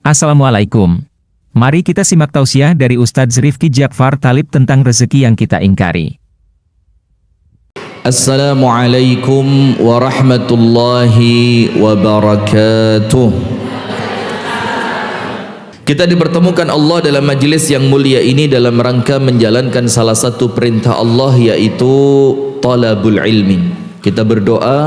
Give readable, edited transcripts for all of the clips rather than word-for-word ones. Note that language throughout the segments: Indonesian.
Assalamualaikum. Mari kita simak tausiah dari Ustadz Rifki Jakfar Talib tentang rezeki yang kita ingkari. Assalamualaikum warahmatullahi wabarakatuh. Kita dipertemukan Allah dalam majelis yang mulia ini dalam rangka menjalankan salah satu perintah Allah, yaitu talabul ilmi. Kita berdoa,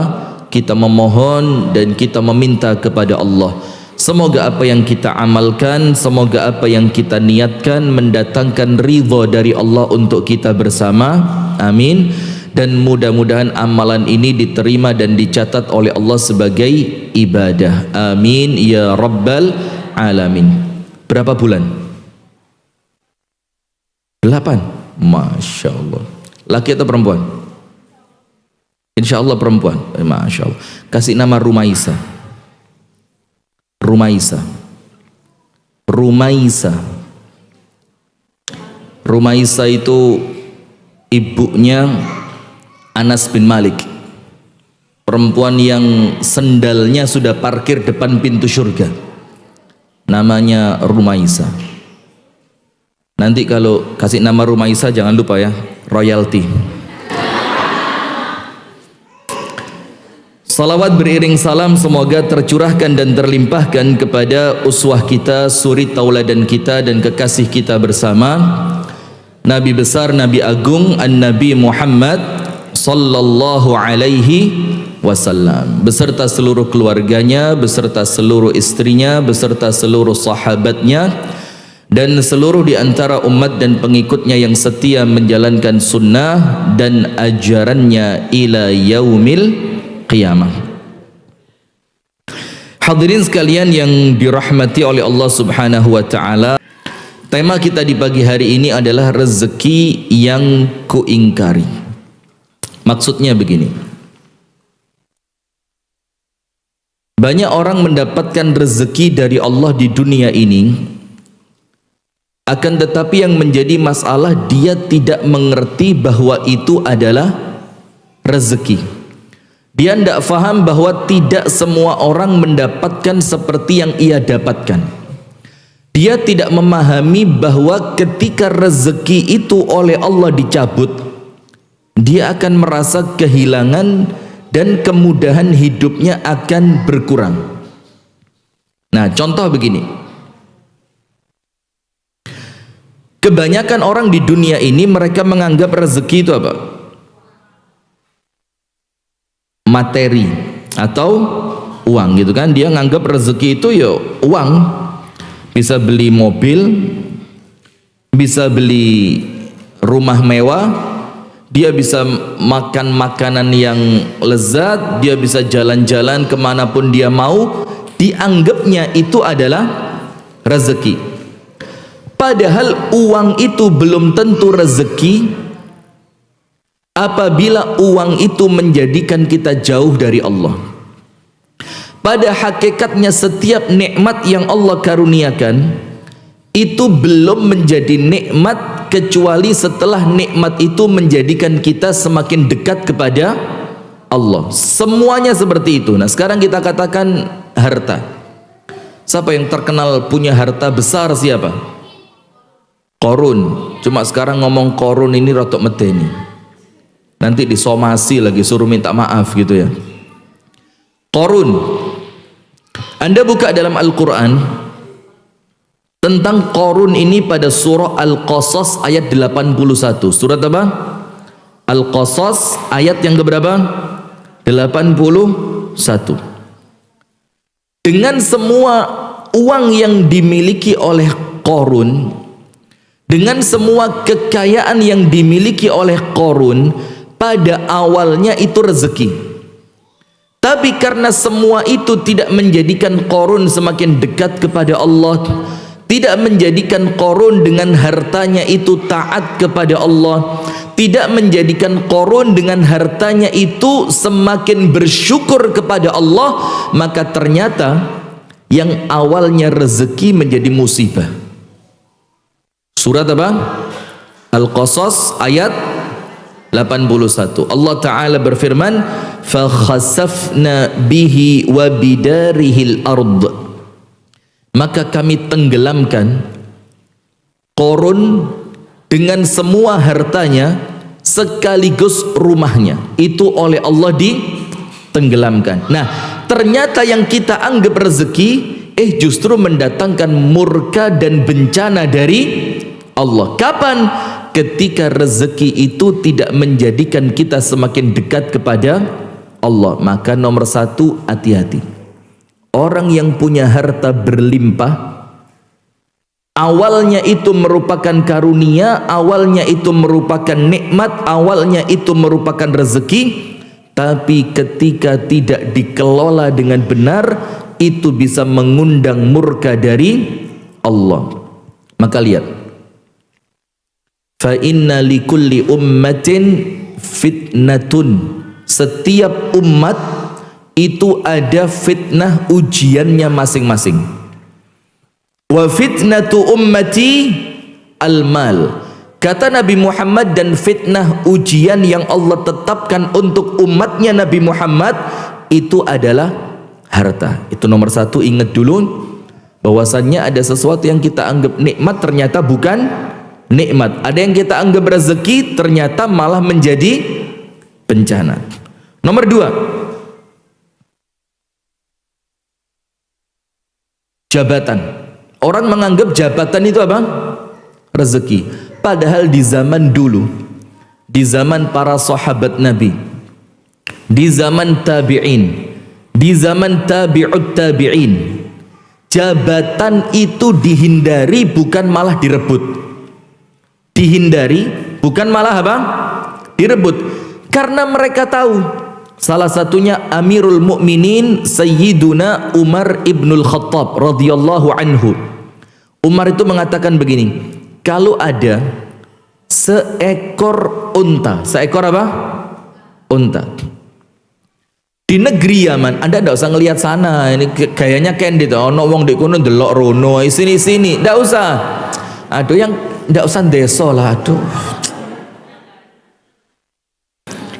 kita memohon dan kita meminta kepada Allah. Semoga apa yang kita amalkan, semoga apa yang kita niatkan mendatangkan ridha dari Allah untuk kita bersama. Amin. Dan mudah-mudahan amalan ini diterima dan dicatat oleh Allah sebagai ibadah. Amin ya rabbal alamin. Berapa bulan? 8. Masya Allah. Laki atau perempuan? Insya Allah perempuan. Masya Allah. Kasih nama Rumaisa. Rumaisa. Rumaisa. Rumaisa itu ibunya Anas bin Malik, perempuan yang sendalnya sudah parkir depan pintu surga. Namanya Rumaisa. Nanti kalau kasih nama Rumaisa jangan lupa ya, royalti. Salawat beriring salam semoga tercurahkan dan terlimpahkan kepada uswah kita, suri tauladan kita dan kekasih kita bersama, Nabi besar, Nabi agung, An-Nabi Muhammad sallallahu alaihi wasallam, beserta seluruh keluarganya, beserta seluruh istrinya, beserta seluruh sahabatnya, dan seluruh di antara umat dan pengikutnya yang setia menjalankan sunnah dan ajarannya ila yaumil qiyamah. Hadirin sekalian yang dirahmati oleh Allah Subhanahu wa taala, tema kita di pagi hari ini adalah rezeki yang kuingkari. Maksudnya begini, banyak orang mendapatkan rezeki dari Allah di dunia ini, akan tetapi yang menjadi masalah dia tidak mengerti bahwa itu adalah rezeki. Dia tidak faham bahwa tidak semua orang mendapatkan seperti yang ia dapatkan. Dia tidak memahami bahwa ketika rezeki itu oleh Allah dicabut, dia akan merasa kehilangan dan kemudahan hidupnya akan berkurang. Nah, contoh begini. Kebanyakan orang di dunia ini mereka menganggap rezeki itu apa? Materi atau uang gitu kan. Dia nganggap rezeki itu ya uang, bisa beli mobil, bisa beli rumah mewah, dia bisa makan makanan yang lezat, dia bisa jalan-jalan kemanapun dia mau, dianggapnya itu adalah rezeki. Padahal uang itu belum tentu rezeki apabila uang itu menjadikan kita jauh dari Allah. Pada hakikatnya setiap nikmat yang Allah karuniakan itu belum menjadi nikmat kecuali setelah nikmat itu menjadikan kita semakin dekat kepada Allah. Semuanya seperti itu. Nah, sekarang kita katakan harta. Siapa yang terkenal punya harta besar? Siapa? Korun. Cuma sekarang ngomong korun ini rotok medeni. Nanti disomasi lagi, suruh minta maaf gitu ya. Korun. Anda buka dalam Al-Quran tentang Korun ini pada surah Al-Qasas ayat 81. Surat apa? Al-Qasas ayat yang keberapa? 81. Dengan semua uang yang dimiliki oleh Korun, dengan semua kekayaan yang dimiliki oleh Korun, pada awalnya itu rezeki. Tapi karena semua itu tidak menjadikan Korun semakin dekat kepada Allah, tidak menjadikan Korun dengan hartanya itu taat kepada Allah, tidak menjadikan Korun dengan hartanya itu semakin bersyukur kepada Allah, maka ternyata yang awalnya rezeki menjadi musibah. Surat apa? Al-Qasas ayat 81. Allah Ta'ala berfirman, فَخَسَفْنَا بِهِ وَبِدَارِهِ الْأَرْضِ maka kami tenggelamkan Qarun dengan semua hartanya sekaligus rumahnya. Itu oleh Allah ditenggelamkan. Nah, ternyata yang kita anggap rezeki justru mendatangkan murka dan bencana dari Allah. Kapan? Ketika rezeki itu tidak menjadikan kita semakin dekat kepada Allah. Maka nomor satu, hati-hati. Orang yang punya harta berlimpah, awalnya itu merupakan karunia, awalnya itu merupakan nikmat, awalnya itu merupakan rezeki, tapi ketika tidak dikelola dengan benar, itu bisa mengundang murka dari Allah. Maka lihat, fa inna likulli ummatin fitnatun. Setiap umat itu ada fitnah ujiannya masing-masing. Wa fitnatu ummati al-mal. Kata Nabi Muhammad, dan fitnah ujian yang Allah tetapkan untuk umatnya Nabi Muhammad itu adalah harta. Itu nomor satu. Ingat dulu bahwasannya ada sesuatu yang kita anggap nikmat ternyata bukan nikmat. Ada yang kita anggap rezeki ternyata malah menjadi bencana. Nomor dua, jabatan. Orang menganggap jabatan itu apa? Rezeki. Padahal di zaman dulu, di zaman para sahabat Nabi, di zaman tabi'in, di zaman tabi'ut tabi'in, jabatan itu dihindari, bukan malah direbut. Dihindari, bukan malah apa? Direbut. Karena mereka tahu, salah satunya Amirul Mukminin Sayyiduna Umar ibnul Khattab radhiyallahu anhu. Umar itu mengatakan begini, kalau ada seekor unta, seekor apa? Unta. Di negeri Yaman, Anda tidak usah ngelihat sana, ini kayaknya candid, ono wong di kono delok rono, sini, tidak usah. Aduh, yang tidak usah deso lah, aduh.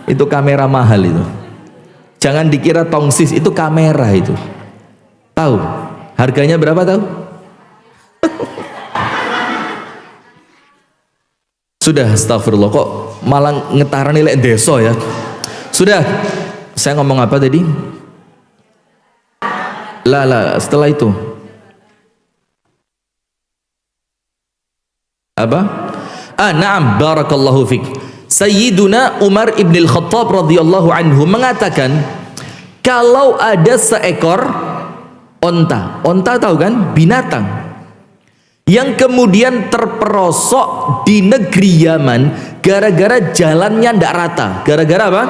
Itu kamera mahal itu. Jangan dikira tongsis, itu kamera itu. Tahu harganya berapa tahu? Sudah, astagfirullah, kok malah ngetaran nilai deso ya. Sudah, saya ngomong apa tadi? Lah, setelah itu apa? Na'am, barakallahu fik. Sayyiduna Umar ibn al-Khattab radhiyallahu anhu mengatakan, kalau ada seekor onta tahu kan, binatang, yang kemudian terperosok di negeri Yaman gara-gara jalannya tidak rata. Gara-gara apa?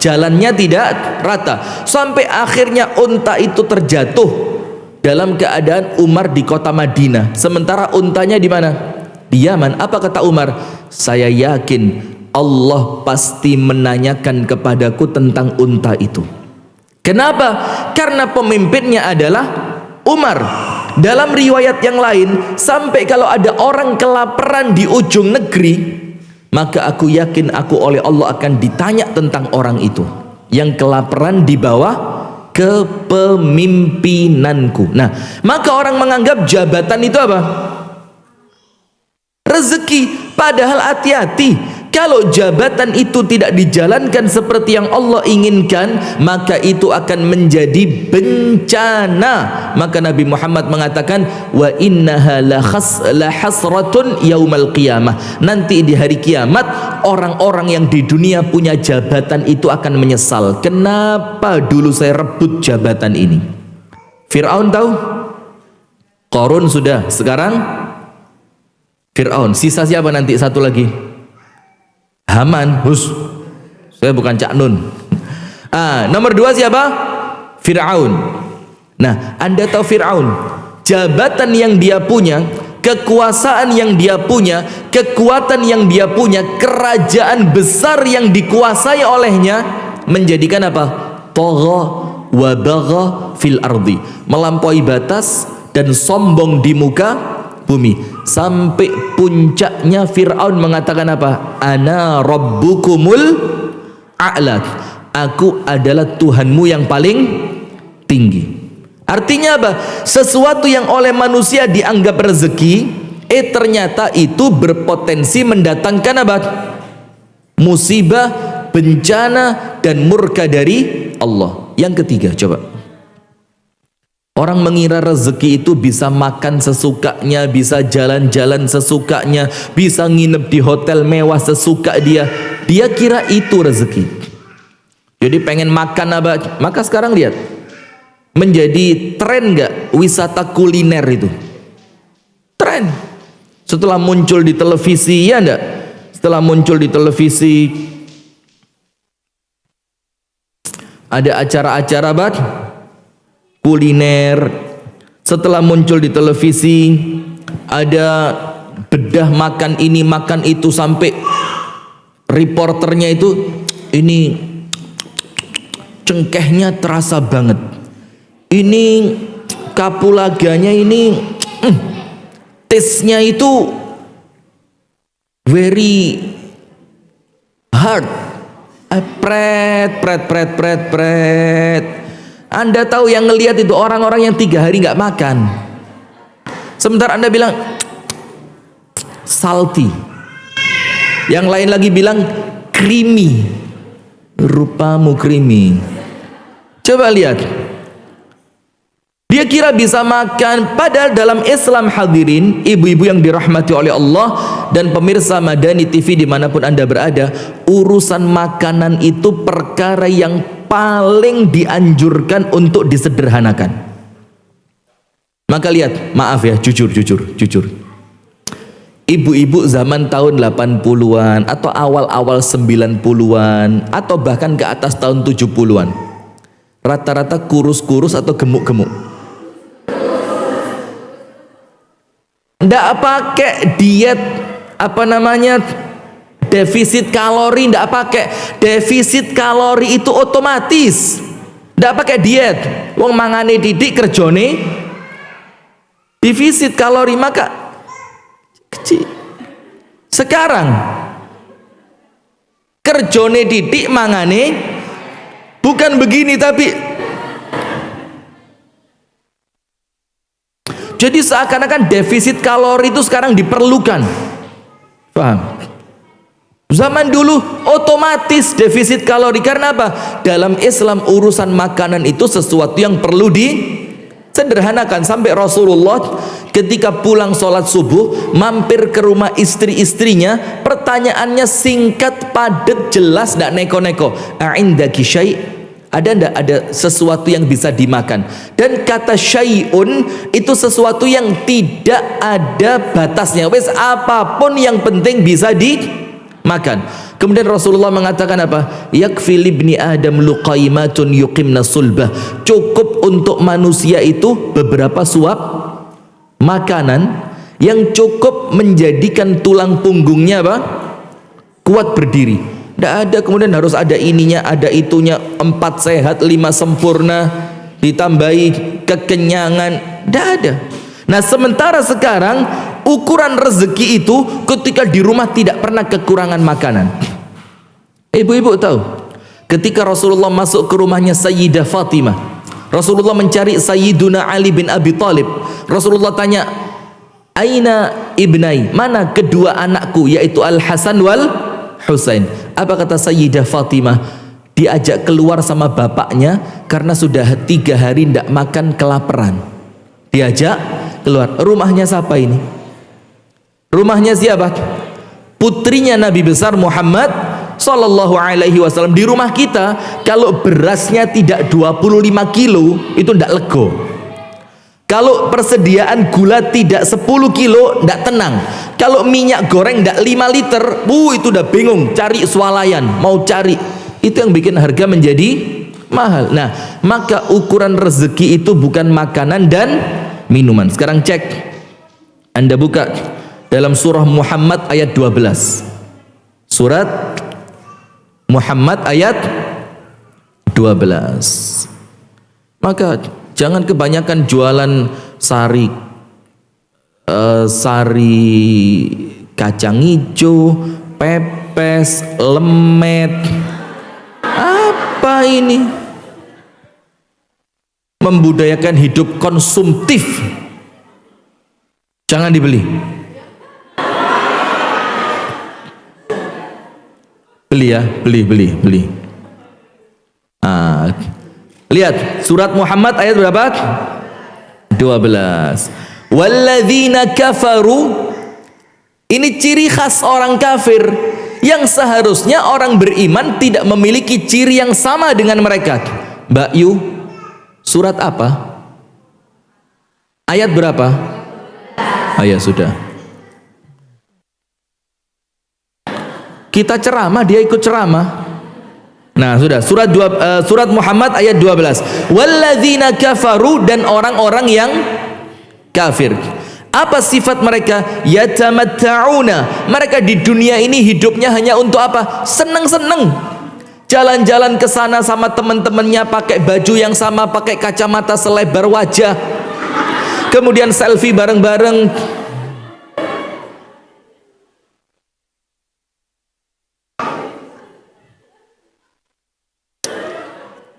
Jalannya tidak rata. Sampai akhirnya onta itu terjatuh dalam keadaan Umar di kota Madinah. Sementara untanya di mana? Di Yaman. Apa kata Umar? Saya yakin Allah pasti menanyakan kepadaku tentang unta itu. Kenapa? Karena pemimpinnya adalah Umar. Dalam riwayat yang lain, sampai kalau ada orang kelaparan di ujung negeri, maka aku yakin aku oleh Allah akan ditanya tentang orang itu yang kelaparan di bawah kepemimpinanku. Nah, maka orang menganggap jabatan itu apa? Rezeki. Padahal hati-hati, kalau jabatan itu tidak dijalankan seperti yang Allah inginkan, maka itu akan menjadi bencana. Maka Nabi Muhammad mengatakan, wa innaha la hasratun yaumal qiyamah. Nanti di hari kiamat, orang-orang yang di dunia punya jabatan itu akan menyesal. Kenapa dulu saya rebut jabatan ini? Fir'aun tahu? Qarun sudah. Sekarang Fir'aun. Sisa siapa nanti? Satu lagi, Haman. Saya bukan Cak Nun. Nomor dua siapa? Fir'aun. Nah, Anda tahu Fir'aun, jabatan yang dia punya, kekuasaan yang dia punya, kekuatan yang dia punya, kerajaan besar yang dikuasai olehnya, menjadikan apa? Tagha wa bagha fil ardi, melampaui batas dan sombong di muka bumi. Sampai puncaknya Fir'aun mengatakan apa? Ana rabbukumul a'la. Aku adalah Tuhanmu yang paling tinggi. Artinya apa? Sesuatu yang oleh manusia dianggap rezeki, ternyata itu berpotensi mendatangkan apa? Musibah, bencana, dan murka dari Allah. Yang ketiga, coba. Orang mengira rezeki itu bisa makan sesukanya, bisa jalan-jalan sesukanya, bisa nginep di hotel mewah sesuka dia. Dia kira itu rezeki. Jadi pengen makan apa? Maka sekarang lihat, menjadi tren nggak wisata kuliner itu? Tren. Setelah muncul di televisi, ya enggak? Setelah muncul di televisi, ada acara-acara kuliner. Setelah muncul di televisi, ada bedah makan ini makan itu, sampai reporternya itu, ini cengkehnya terasa banget, ini kapulaganya ini taste-nya itu very hard. Pret. Anda tahu yang ngelihat itu orang-orang yang 3 hari nggak makan, sementara Anda bilang salty, yang lain lagi bilang creamy. Rupamu creamy. Coba lihat, dia kira bisa makan, padahal dalam Islam, hadirin, ibu-ibu yang dirahmati oleh Allah dan pemirsa Madani TV dimanapun Anda berada, urusan makanan itu perkara yang paling dianjurkan untuk disederhanakan. Maka lihat, maaf ya, jujur, ibu-ibu zaman tahun 80-an atau awal-awal 90-an atau bahkan ke atas tahun 70-an, rata-rata kurus-kurus atau gemuk-gemuk. Nggak pakai diet defisit kalori, nggak pakai defisit kalori, itu otomatis. Nggak pakai diet, wong mangane didik kerjone defisit kalori, maka kecil. Sekarang kerjone didik mangane bukan begini, tapi jadi seakan-akan defisit kalori itu sekarang diperlukan. Paham? Zaman dulu otomatis defisit kalori. Karena apa? Dalam Islam urusan makanan itu sesuatu yang perlu disederhanakan. Sampai Rasulullah ketika pulang sholat subuh mampir ke rumah istri-istrinya, pertanyaannya singkat, padat, jelas, tidak neko-neko. A'indaki syai'? Ada ndak ada sesuatu yang bisa dimakan? Dan kata syai'un itu sesuatu yang tidak ada batasnya. Wes apapun yang penting bisa dimakan. Kemudian Rasulullah mengatakan apa? Yakfi libni adam luqaimatun yuqimna sulbah. Cukup untuk manusia itu beberapa suap makanan yang cukup menjadikan tulang punggungnya apa? Kuat berdiri. Tidak ada kemudian harus ada ininya, ada itunya, 4 sehat, 5 sempurna, ditambahi kekenyangan. Tidak ada. Nah, sementara sekarang ukuran rezeki itu ketika di rumah tidak pernah kekurangan makanan. Ibu-ibu tahu, ketika Rasulullah masuk ke rumahnya Sayyidah Fatimah, Rasulullah mencari Sayyiduna Ali bin Abi Thalib. Rasulullah tanya, Aina ibnai, mana kedua anakku, yaitu Al Hasan wal Husain. Apa kata Sayyidah Fatimah? Diajak keluar sama bapaknya karena sudah 3 hari tidak makan, kelaparan. Diajak keluar. Rumahnya siapa ini? Rumahnya siapa? Putrinya Nabi besar Muhammad Sallallahu Alaihi Wasallam. Di rumah kita kalau berasnya tidak 25 kilo itu tidak lego. Kalau persediaan gula tidak 10 kilo tidak tenang. Kalau minyak goreng tidak 5 liter, itu udah bingung cari swalayan, mau cari. Itu yang bikin harga menjadi mahal. Nah, maka ukuran rezeki itu bukan makanan dan minuman. Sekarang cek, Anda buka dalam surah Muhammad ayat 12. Surat Muhammad ayat 12. Maka jangan kebanyakan jualan sari kacang hijau, pepes, lemet. Apa ini? membudayakan hidup konsumtif. Jangan dibeli. Beli ya, beli. Lihat surat Muhammad ayat berapa? 12. Walladzina kafaru. Ini ciri khas orang kafir yang seharusnya orang beriman tidak memiliki ciri yang sama dengan mereka. Mbak Yu, surat apa? Ayat berapa? Ayat sudah. Kita ceramah, dia ikut ceramah. Nah, sudah. Surat Muhammad ayat 12. Walladzina kafaru, dan orang-orang yang kafir. Apa sifat mereka? Yatamatta'una. Mereka di dunia ini hidupnya hanya untuk apa? Seneng-seneng. Jalan-jalan ke sana sama teman-temannya, pakai baju yang sama, pakai kacamata selebar wajah. Kemudian selfie bareng-bareng.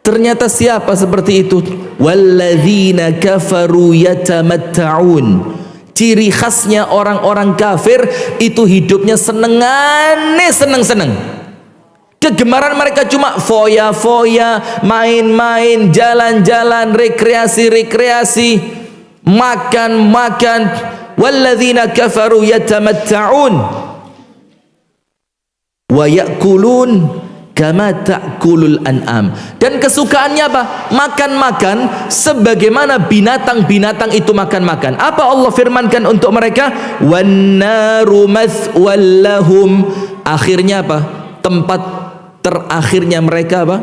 Ternyata siapa seperti itu? Walladzina kafaru yatamatta'un. Ciri khasnya orang-orang kafir itu hidupnya seneng-seneng. Kegemaran mereka cuma foya-foya, main-main, jalan-jalan, rekreasi, makan. Walladzina kafaru yatamatta'un wa ya'kulun kama ta'kulul an'am. Dan kesukaannya apa? Makan-makan sebagaimana binatang-binatang itu makan-makan. Apa Allah firmankan untuk mereka? Wan naru mathwal lahum. Akhirnya apa? Tempat terakhirnya mereka apa?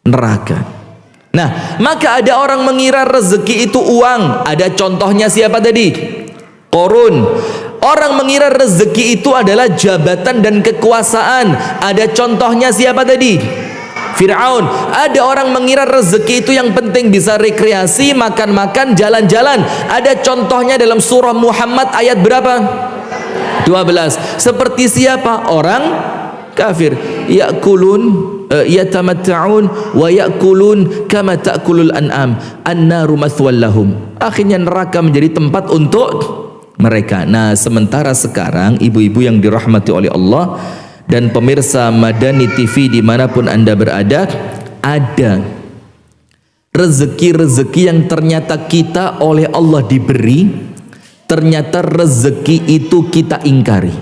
Neraka. Nah, maka ada orang mengira rezeki itu uang. Ada contohnya siapa tadi? Qarun. Orang mengira rezeki itu adalah jabatan dan kekuasaan. Ada contohnya siapa tadi? Fir'aun. Ada orang mengira rezeki itu yang penting bisa rekreasi, makan-makan, jalan-jalan. Ada contohnya dalam surah Muhammad ayat berapa? 12. Seperti siapa? Orang kafir. Ya'kulun yatamatta'un wa ya'kulun kama ta'kulul an'am. An-naru mathwal lahum. Akhirnya neraka menjadi tempat untuk mereka. Nah, sementara sekarang ibu-ibu yang dirahmati oleh Allah dan pemirsa Madani TV dimanapun Anda berada, ada rezeki-rezeki yang ternyata kita oleh Allah diberi, ternyata rezeki itu kita ingkari.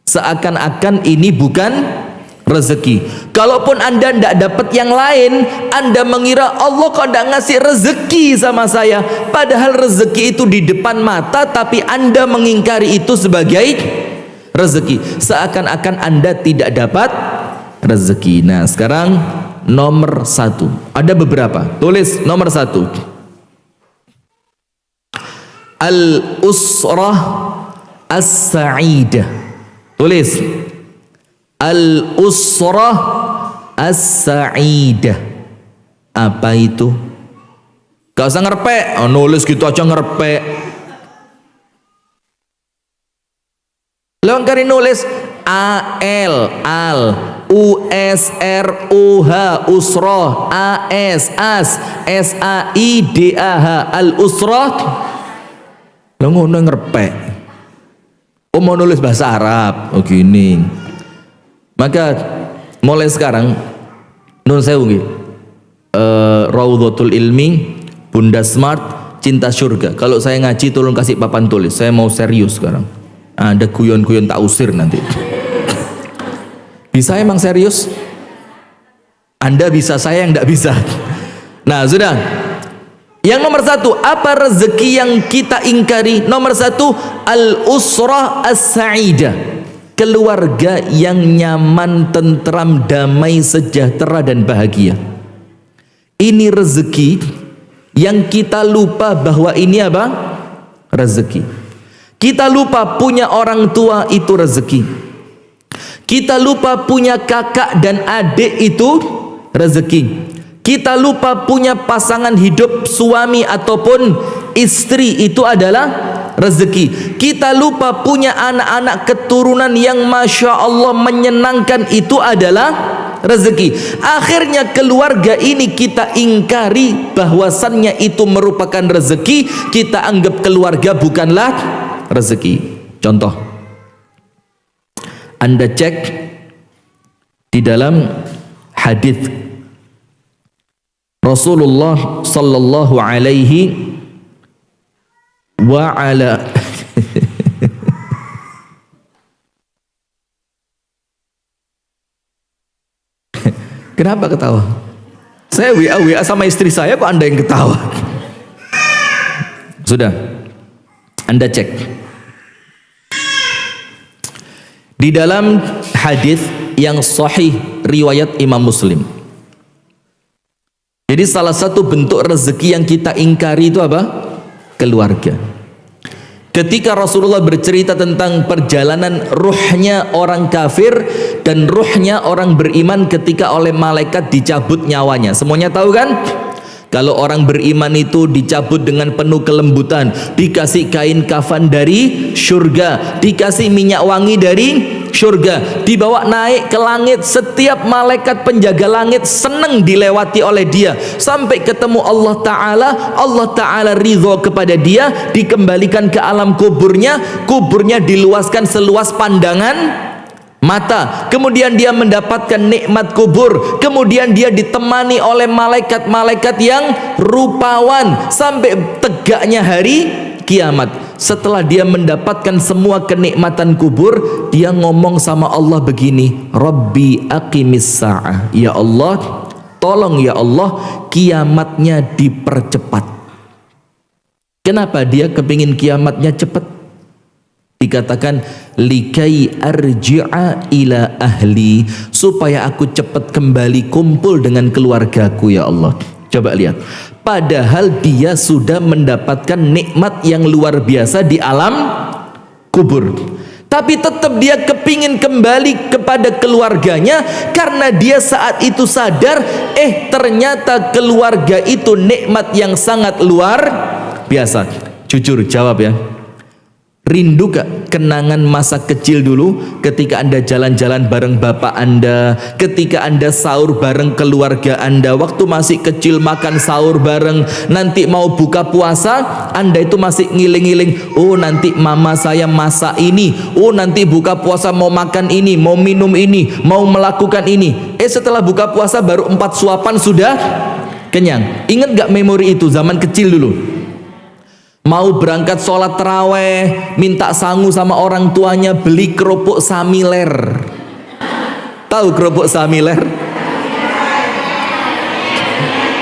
Seakan-akan ini bukan rezeki. Kalaupun Anda tidak dapat yang lain, Anda mengira Allah kok tidak ngasih rezeki sama saya, padahal rezeki itu di depan mata, tapi Anda mengingkari itu sebagai rezeki. Seakan-akan Anda tidak dapat rezeki. Nah, sekarang nomor 1. Ada beberapa. Tulis nomor 1. Al-usrah as-sa'idah. Tulis Al-usrah as-sa'idah. Apa itu? Gak usah ngerpek. Nulis gitu aja ngerpek. Lengkari nulis A-L al U-S-R-U-H usrah A-S-As S-A-I-D-A-H al-usrah. Lo ngono ngerpek. Oh, mau nulis bahasa Arab. Oh gini. Maka mulai sekarang nun sewu nggih. Raudhatul Ilmi, Bunda Smart, Cinta Surga. Kalau saya ngaji tolong kasih papan tulis. Saya mau serius sekarang. Ada guyon-guyon tak usir nanti. Bisa emang serius? Anda bisa, saya yang tidak bisa. Nah, sudah. Yang nomor 1, apa rezeki yang kita ingkari? Nomor 1, al-usrah as-sa'idah. Keluarga yang nyaman, tentram, damai, sejahtera dan bahagia. Ini rezeki yang kita lupa bahwa ini apa? Rezeki. Kita lupa punya orang tua itu rezeki. Kita lupa punya kakak dan adik itu rezeki. Kita lupa punya pasangan hidup, suami ataupun istri, itu adalah rezeki. Kita lupa punya anak-anak keturunan yang Masya Allah menyenangkan, itu adalah rezeki. Akhirnya keluarga ini kita ingkari bahwasannya itu merupakan rezeki, kita anggap keluarga bukanlah rezeki. Contoh, Anda cek di dalam hadis Rasulullah sallallahu alaihi wa ala Kenapa ketawa? Saya WA sama istri saya, kok Anda yang ketawa? Sudah, Anda cek di dalam hadis yang sahih riwayat Imam Muslim. Jadi salah satu bentuk rezeki yang kita ingkari itu apa? Keluarga. Ketika Rasulullah bercerita tentang perjalanan ruhnya orang kafir dan ruhnya orang beriman ketika oleh malaikat dicabut nyawanya, semuanya tahu kan? Kalau orang beriman itu dicabut dengan penuh kelembutan, dikasih kain kafan dari surga, dikasih minyak wangi dari surga, dibawa naik ke langit. Setiap malaikat penjaga langit senang dilewati oleh dia, sampai ketemu Allah Ta'ala. Allah Ta'ala ridho kepada dia, dikembalikan ke alam kuburnya. Kuburnya diluaskan seluas pandangan mata, kemudian dia mendapatkan nikmat kubur, kemudian dia ditemani oleh malaikat-malaikat yang rupawan sampai tegaknya hari kiamat. Setelah dia mendapatkan semua kenikmatan kubur, dia ngomong sama Allah begini, Rabbi aqimis sa'ah, ya Allah, tolong ya Allah, kiamatnya dipercepat. Kenapa dia kepingin kiamatnya cepat? Dikatakan likai arji'a ila ahli, supaya aku cepat kembali kumpul dengan keluargaku ya Allah. Coba lihat, padahal dia sudah mendapatkan nikmat yang luar biasa di alam kubur, tapi tetap dia kepingin kembali kepada keluarganya, karena dia saat itu sadar, ternyata keluarga itu nikmat yang sangat luar biasa. Jujur jawab ya, rindu gak kenangan masa kecil dulu ketika Anda jalan-jalan bareng bapak Anda, ketika Anda sahur bareng keluarga Anda, waktu masih kecil makan sahur bareng, nanti mau buka puasa Anda itu masih ngiling-ngiling, oh nanti mama saya masak ini, oh nanti buka puasa mau makan ini, mau minum ini, mau melakukan ini. Setelah buka puasa baru 4 suapan sudah kenyang. Ingat gak memori itu zaman kecil dulu? Mau berangkat sholat terawih, minta sangu sama orang tuanya beli kerupuk samiler. Tahu kerupuk samiler?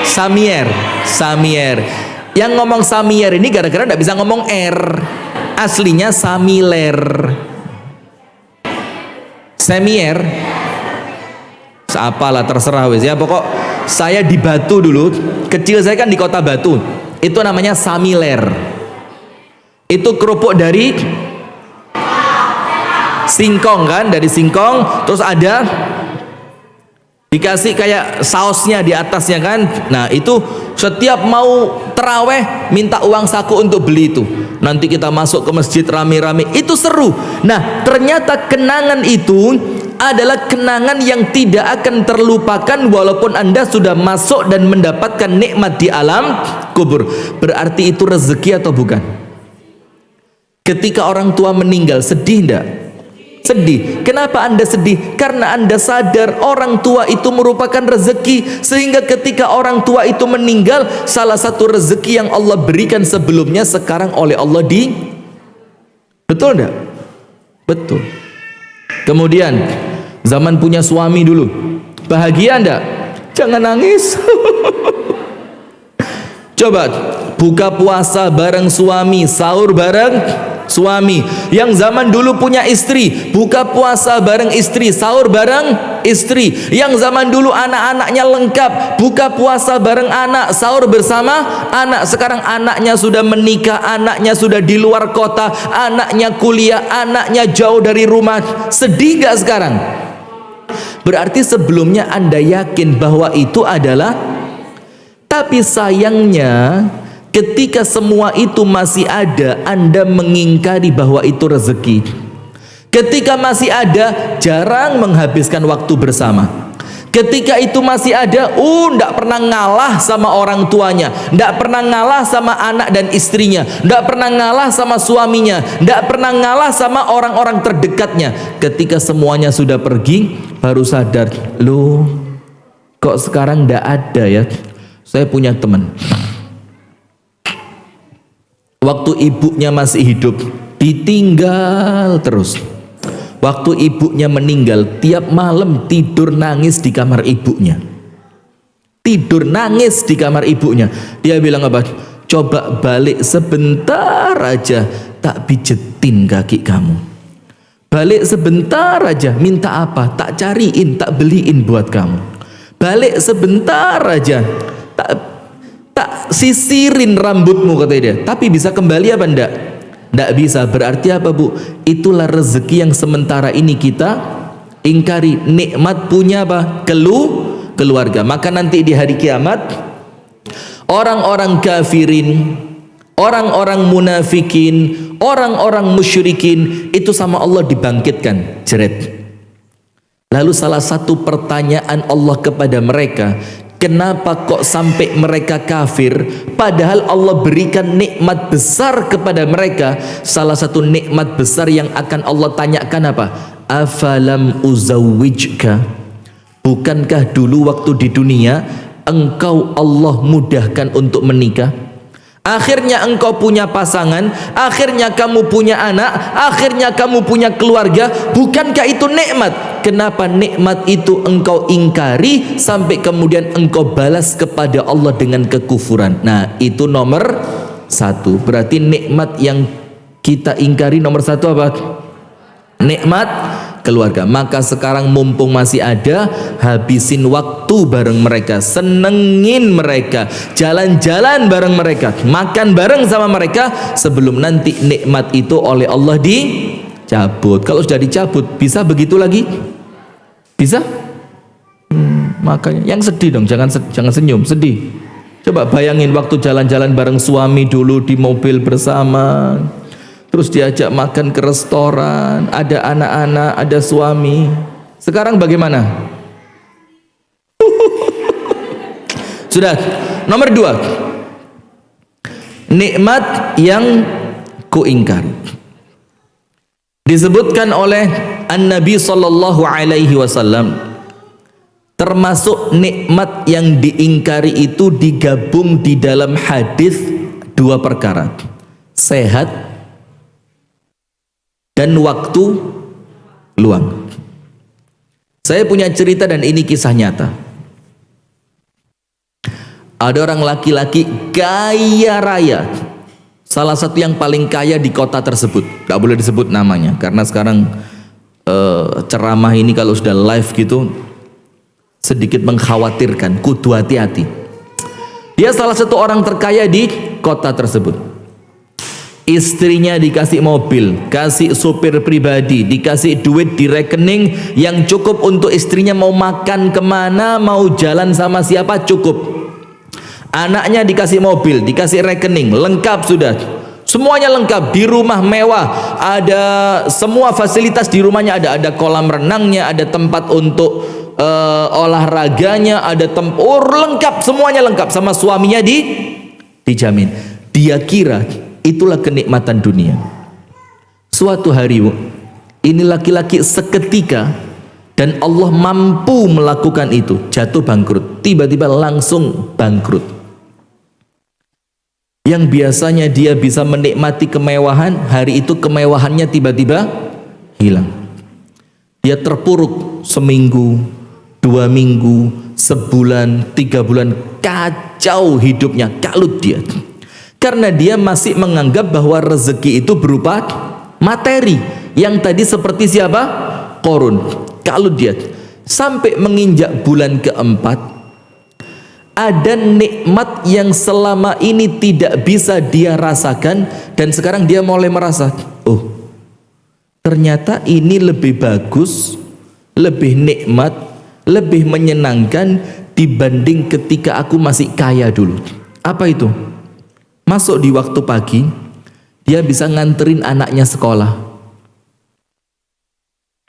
Samier. Yang ngomong samier ini gara-gara tidak bisa ngomong R. Aslinya samiler. Samier. Apalah terserah wes ya. Pokok saya di Batu dulu. Kecil saya kan di kota Batu. Itu namanya samiler. Itu kerupuk dari singkong kan, dari singkong, terus ada dikasih kayak sausnya di atasnya kan. Nah itu setiap mau teraweh minta uang saku untuk beli itu. Nanti kita masuk ke masjid rame-rame, itu seru. Nah ternyata kenangan itu adalah kenangan yang tidak akan terlupakan walaupun Anda sudah masuk dan mendapatkan nikmat di alam kubur. Berarti itu rezeki atau bukan? Ketika orang tua meninggal, sedih enggak? Sedih. Kenapa Anda sedih? Karena Anda sadar orang tua itu merupakan rezeki, sehingga ketika orang tua itu meninggal, salah satu rezeki yang Allah berikan sebelumnya sekarang oleh Allah betul enggak? Betul. Kemudian zaman punya suami dulu, bahagia enggak? Jangan nangis. Coba buka puasa bareng suami, sahur bareng suami. Yang zaman dulu punya istri, buka puasa bareng istri, sahur bareng istri. Yang zaman dulu anak-anaknya lengkap, buka puasa bareng anak, sahur bersama anak. Sekarang anaknya sudah menikah, anaknya sudah di luar kota, anaknya kuliah, anaknya jauh dari rumah. Sedih gak sekarang? Berarti sebelumnya Anda yakin bahwa itu adalah, tapi sayangnya ketika semua itu masih ada, Anda mengingkari bahwa itu rezeki. Ketika masih ada, jarang menghabiskan waktu bersama. Ketika itu masih ada, ndak pernah ngalah sama orang tuanya, ndak pernah ngalah sama anak dan istrinya, ndak pernah ngalah sama suaminya, ndak pernah ngalah sama orang-orang terdekatnya. Ketika semuanya sudah pergi, baru sadar, loh, kok sekarang ndak ada ya. Saya punya teman, waktu ibunya masih hidup, ditinggal terus. Waktu ibunya meninggal, tiap malam tidur nangis di kamar ibunya. Tidur nangis di kamar ibunya. Dia bilang apa? Coba balik sebentar aja, tak pijetin kaki kamu. Balik sebentar aja, minta apa? Tak cariin, tak beliin buat kamu. Balik sebentar aja, tak sisirin rambutmu, kata dia. Tapi bisa kembali apa enggak? Enggak bisa. Berarti apa, Bu? Itulah rezeki yang sementara ini kita ingkari. Nikmat punya apa? Keluarga. Maka nanti di hari kiamat, orang-orang kafirin, orang-orang munafikin, orang-orang musyrikin itu sama Allah dibangkitkan. Jeret. Lalu salah satu pertanyaan Allah kepada mereka, kenapa kok sampai mereka kafir, padahal Allah berikan nikmat besar kepada mereka. Salah satu nikmat besar yang akan Allah tanyakan apa? Afalam uzawwijka, bukankah dulu waktu di dunia engkau Allah mudahkan untuk menikah? Akhirnya engkau punya pasangan, akhirnya kamu punya anak, akhirnya kamu punya keluarga. Bukankah itu nikmat? Kenapa nikmat itu engkau ingkari sampai kemudian engkau balas kepada Allah dengan kekufuran? Nah, itu nomor satu. Berarti nikmat yang kita ingkari nomor satu apa? Nikmat keluarga. Maka sekarang mumpung masih ada, habisin waktu bareng mereka, senengin mereka, jalan-jalan bareng mereka, makan bareng sama mereka, sebelum nanti nikmat itu oleh Allah dicabut. Kalau sudah dicabut, bisa begitu lagi? Bisa? Makanya yang sedih dong, jangan senyum, sedih. Coba bayangin waktu jalan-jalan bareng suami dulu di mobil bersama, terus diajak makan ke restoran, ada anak-anak, ada suami. Sekarang bagaimana? Sudah. Nomor dua, nikmat yang kuingkari. Disebutkan oleh An-Nabi sallallahu alaihi wasallam, termasuk nikmat yang diingkari itu digabung di dalam hadis dua perkara: sehat dan waktu luang. Saya punya cerita dan ini kisah nyata. Ada orang laki-laki kaya raya, salah satu yang paling kaya di kota tersebut. Gak boleh disebut namanya karena sekarang ceramah ini kalau sudah live gitu sedikit mengkhawatirkan, kudu hati-hati. Dia salah satu orang terkaya di kota tersebut. Istrinya dikasih mobil, kasih supir pribadi, dikasih duit di rekening yang cukup untuk istrinya mau makan kemana, mau jalan sama siapa, cukup. Anaknya dikasih mobil, dikasih rekening, lengkap sudah. Semuanya lengkap, di rumah mewah, ada semua fasilitas di rumahnya ada kolam renangnya, ada tempat untuk olahraganya, ada lengkap, semuanya lengkap, sama suaminya dijamin. Dia kira itulah kenikmatan dunia. Suatu hari, ini laki-laki seketika, dan Allah mampu melakukan itu, jatuh bangkrut, tiba-tiba langsung bangkrut. Yang biasanya dia bisa menikmati kemewahan, hari itu kemewahannya tiba-tiba hilang. Dia terpuruk seminggu, 2 minggu, sebulan, 3 bulan, kacau hidupnya, kalut dia. Karena dia masih menganggap bahwa rezeki itu berupa materi, yang tadi seperti siapa? Qarun. Kalut dia. Sampai menginjak bulan keempat, ada nikmat yang selama ini tidak bisa dia rasakan, dan sekarang dia mulai merasa, oh, ternyata ini lebih bagus, lebih nikmat, lebih menyenangkan dibanding ketika aku masih kaya dulu. Apa itu? Masuk di waktu pagi, dia bisa nganterin anaknya sekolah.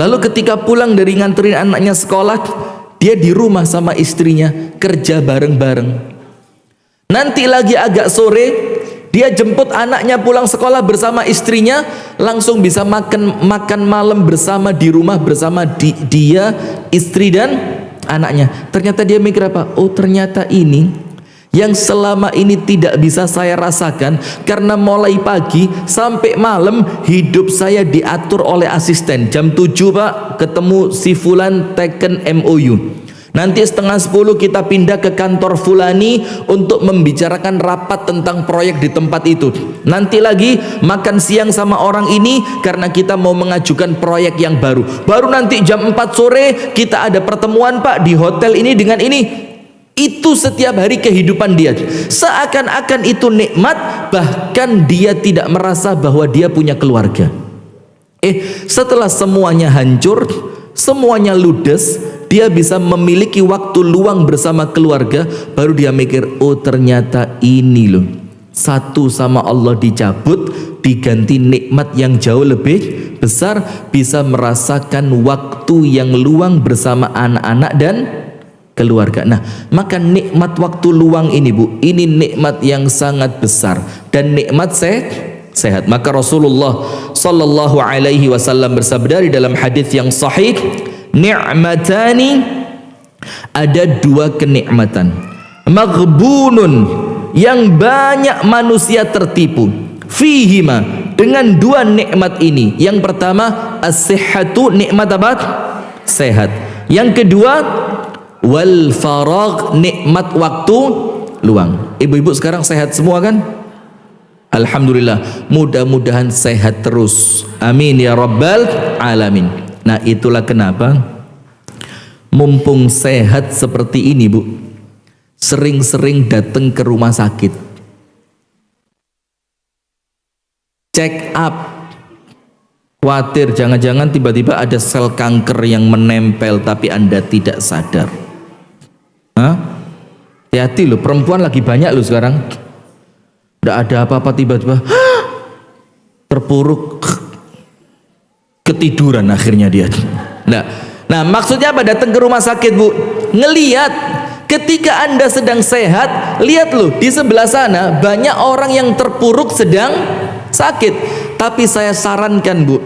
Lalu ketika pulang dari nganterin anaknya sekolah, dia di rumah sama istrinya, kerja bareng-bareng. Nanti lagi agak sore, dia jemput anaknya pulang sekolah bersama istrinya, langsung bisa makan malam bersama di rumah bersama dia, istri dan anaknya. Ternyata dia mikir apa? Oh, ternyata ini yang selama ini tidak bisa saya rasakan, karena mulai pagi sampai malam hidup saya diatur oleh asisten. Jam 7 Pak ketemu si Fulan, teken MOU. Nanti 9:30 kita pindah ke kantor Fulani untuk membicarakan rapat tentang proyek di tempat itu. Nanti lagi makan siang sama orang ini karena kita mau mengajukan proyek yang baru. Baru nanti jam 4 sore kita ada pertemuan Pak di hotel ini dengan ini. Itu setiap hari kehidupan dia. Seakan-akan itu nikmat, bahkan dia tidak merasa bahwa dia punya keluarga. Setelah semuanya hancur, semuanya ludes, dia bisa memiliki waktu luang bersama keluarga, baru dia mikir, oh ternyata ini loh, satu sama Allah dicabut, diganti nikmat yang jauh lebih besar, bisa merasakan waktu yang luang bersama anak-anak dan keluarga. Nah, maka nikmat waktu luang ini Bu, ini nikmat yang sangat besar dan nikmat sehat. Maka Rasulullah sallallahu alaihi wasallam bersabda di dalam hadis yang sahih, ni'matani, ada dua kenikmatan, maghbunun, yang banyak manusia tertipu, fihima, dengan dua nikmat ini. Yang pertama as-sihhatu, nikmat apa? Sehat. Yang kedua wal faragh, nikmat waktu luang. Ibu-ibu sekarang sehat semua kan? Alhamdulillah, mudah-mudahan sehat terus, amin ya rabbal alamin. Nah, itulah kenapa mumpung sehat seperti ini Bu, sering-sering datang ke rumah sakit, check up. Khawatir jangan-jangan tiba-tiba ada sel kanker yang menempel tapi Anda tidak sadar. Hati-hati loh, perempuan lagi banyak loh sekarang. Tidak ada apa-apa tiba-tiba terpuruk, ketiduran akhirnya dia. Nah, maksudnya apa datang ke rumah sakit Bu? Ngelihat ketika Anda sedang sehat, lihat loh di sebelah sana banyak orang yang terpuruk sedang sakit. Tapi saya sarankan Bu,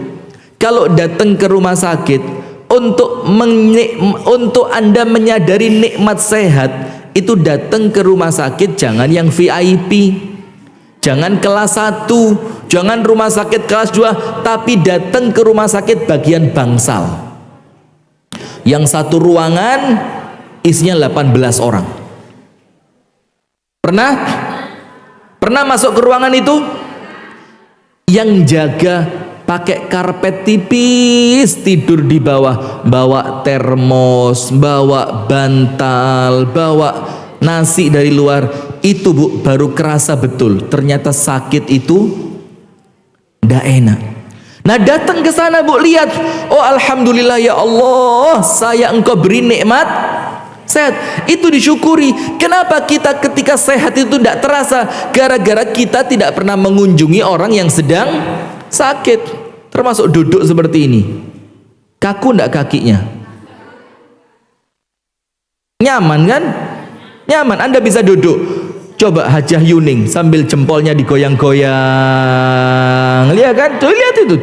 kalau datang ke rumah sakit untuk Anda menyadari nikmat sehat, itu datang ke rumah sakit jangan yang VIP, jangan kelas 1, jangan rumah sakit kelas 2, tapi datang ke rumah sakit bagian bangsal, yang satu ruangan isinya 18 orang. Pernah masuk ke ruangan itu? Yang jaga pakai karpet tipis, tidur di bawah, bawa termos, bawa bantal, bawa nasi dari luar. Itu Bu, baru kerasa betul ternyata sakit itu ndak enak. Nah, datang ke sana Bu, lihat, oh alhamdulillah ya Allah, saya Engkau beri nikmat sehat. Itu disyukuri. Kenapa kita ketika sehat itu tidak terasa? Gara-gara kita tidak pernah mengunjungi orang yang sedang sakit, termasuk duduk seperti ini. Kaku ndak kakinya? Nyaman kan? Nyaman. Anda bisa duduk. Coba Hajah Yuning sambil jempolnya digoyang-goyang. Lihat kan? Tuh, lihat itu.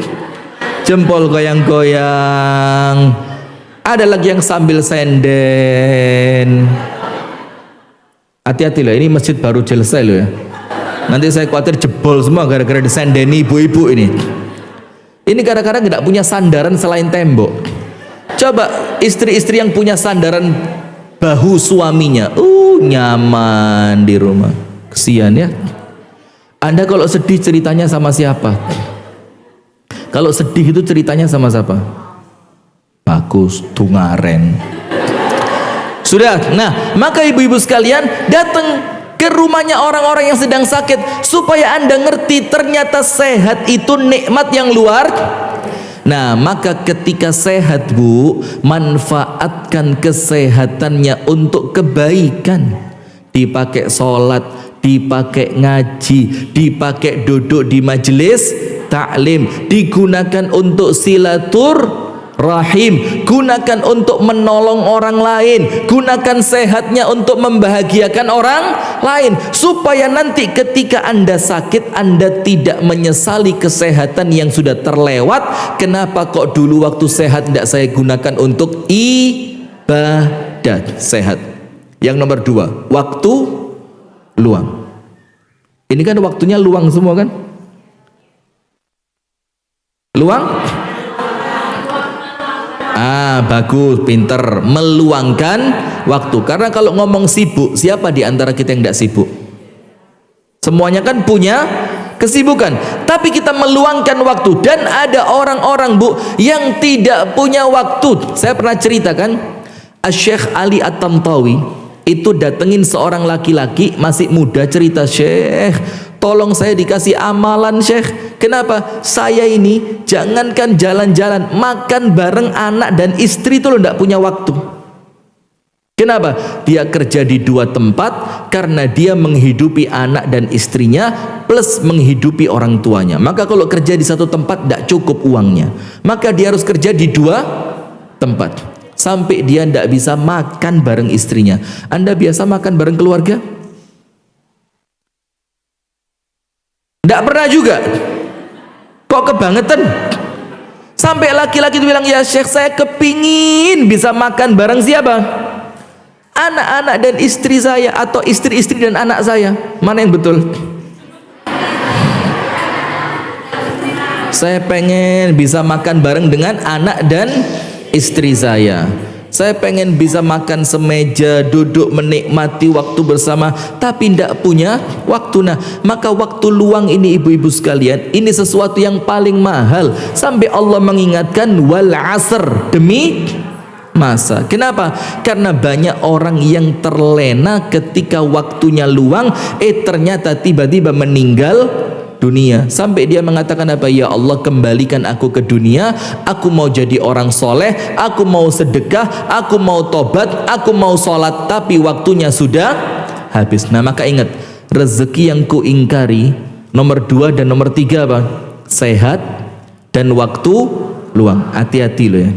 Jempol goyang-goyang. Ada lagi yang sambil senden. Hati-hati loh, ini masjid baru selesai loh ya. Nanti saya khawatir jebol semua gara-gara disendeni ibu-ibu ini. Ini kadang-kadang tidak punya sandaran selain tembok. Coba istri-istri yang punya sandaran bahu suaminya, nyaman di rumah. Kesian ya. Anda kalau sedih ceritanya sama siapa? Kalau sedih itu ceritanya sama siapa? Bagus, Tungaren. Sudah. Nah, maka ibu-ibu sekalian, datang ke rumahnya orang-orang yang sedang sakit supaya Anda ngerti ternyata sehat itu nikmat yang luar. Nah, maka ketika sehat Bu, manfaatkan kesehatannya untuk kebaikan. Dipakai sholat, dipakai ngaji, dipakai duduk di majelis taklim, digunakan untuk rahim. Gunakan untuk menolong orang lain, gunakan sehatnya untuk membahagiakan orang lain, supaya nanti ketika Anda sakit, Anda tidak menyesali kesehatan yang sudah terlewat. Kenapa kok dulu waktu sehat tidak saya gunakan untuk ibadat? Sehat. Yang nomor 2, waktu luang. Ini kan waktunya luang semua kan? Luang? Bagus, pinter, meluangkan waktu. Karena kalau ngomong sibuk, siapa di antara kita yang tidak sibuk? Semuanya kan punya kesibukan, tapi kita meluangkan waktu. Dan ada orang-orang, Bu, yang tidak punya waktu. Saya pernah ceritakan, Syekh Ali At-Tantawi itu datengin seorang laki-laki masih muda, cerita, "Syekh, tolong saya dikasih amalan, Syekh. Kenapa? Saya ini jangankan jalan-jalan, makan bareng anak dan istri itu loh tidak punya waktu." Kenapa? Dia kerja di 2 tempat karena dia menghidupi anak dan istrinya plus menghidupi orang tuanya. Maka kalau kerja di 1 tempat tidak cukup uangnya, maka dia harus kerja di 2 tempat sampai dia tidak bisa makan bareng istrinya. Anda biasa makan bareng keluarga? Tidak pernah juga. Kok kebangetan? Sampai laki-laki itu bilang, "Ya Syekh, saya kepingin bisa makan bareng siapa? Anak-anak dan istri saya, atau istri-istri dan anak saya." Mana yang betul? Saya pengen bisa makan bareng dengan anak dan istri saya. Saya pengen bisa makan semeja, duduk menikmati waktu bersama, tapi tidak punya waktu. Nah, maka waktu luang ini, ibu-ibu sekalian, ini sesuatu yang paling mahal. Sampai Allah mengingatkan, wal asr, demi masa. Kenapa? Karena banyak orang yang terlena ketika waktunya luang, ternyata tiba-tiba meninggal dunia. Sampai dia mengatakan apa? "Ya Allah, kembalikan aku ke dunia. Aku mau jadi orang soleh, aku mau sedekah, aku mau tobat, aku mau sholat, tapi waktunya sudah habis." Nah, maka ingat, rezeki yang ku ingkari nomor 2 dan nomor 3 apa? Sehat dan waktu luang. Hati-hati loh ya.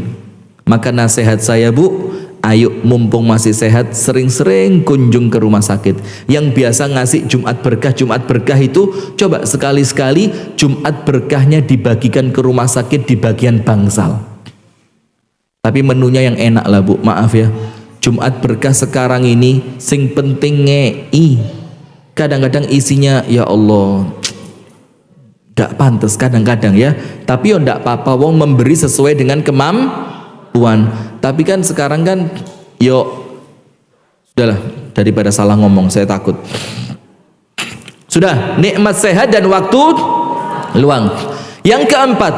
Maka nasihat saya, Bu, ayo mumpung masih sehat, sering-sering kunjung ke rumah sakit. Yang biasa ngasih Jumat berkah itu, coba sekali-sekali Jumat berkahnya dibagikan ke rumah sakit di bagian bangsal. Tapi menunya yang enak lah, Bu, maaf ya. Jumat berkah sekarang ini sing penting ngei. Kadang-kadang isinya, ya Allah, gak pantas kadang-kadang ya. Tapi ya ndak apa-apa, wong memberi sesuai dengan kemampuan. Tapi kan sekarang kan, yuk, sudahlah, daripada salah ngomong, saya takut. Sudah, nikmat sehat dan waktu luang. Yang keempat,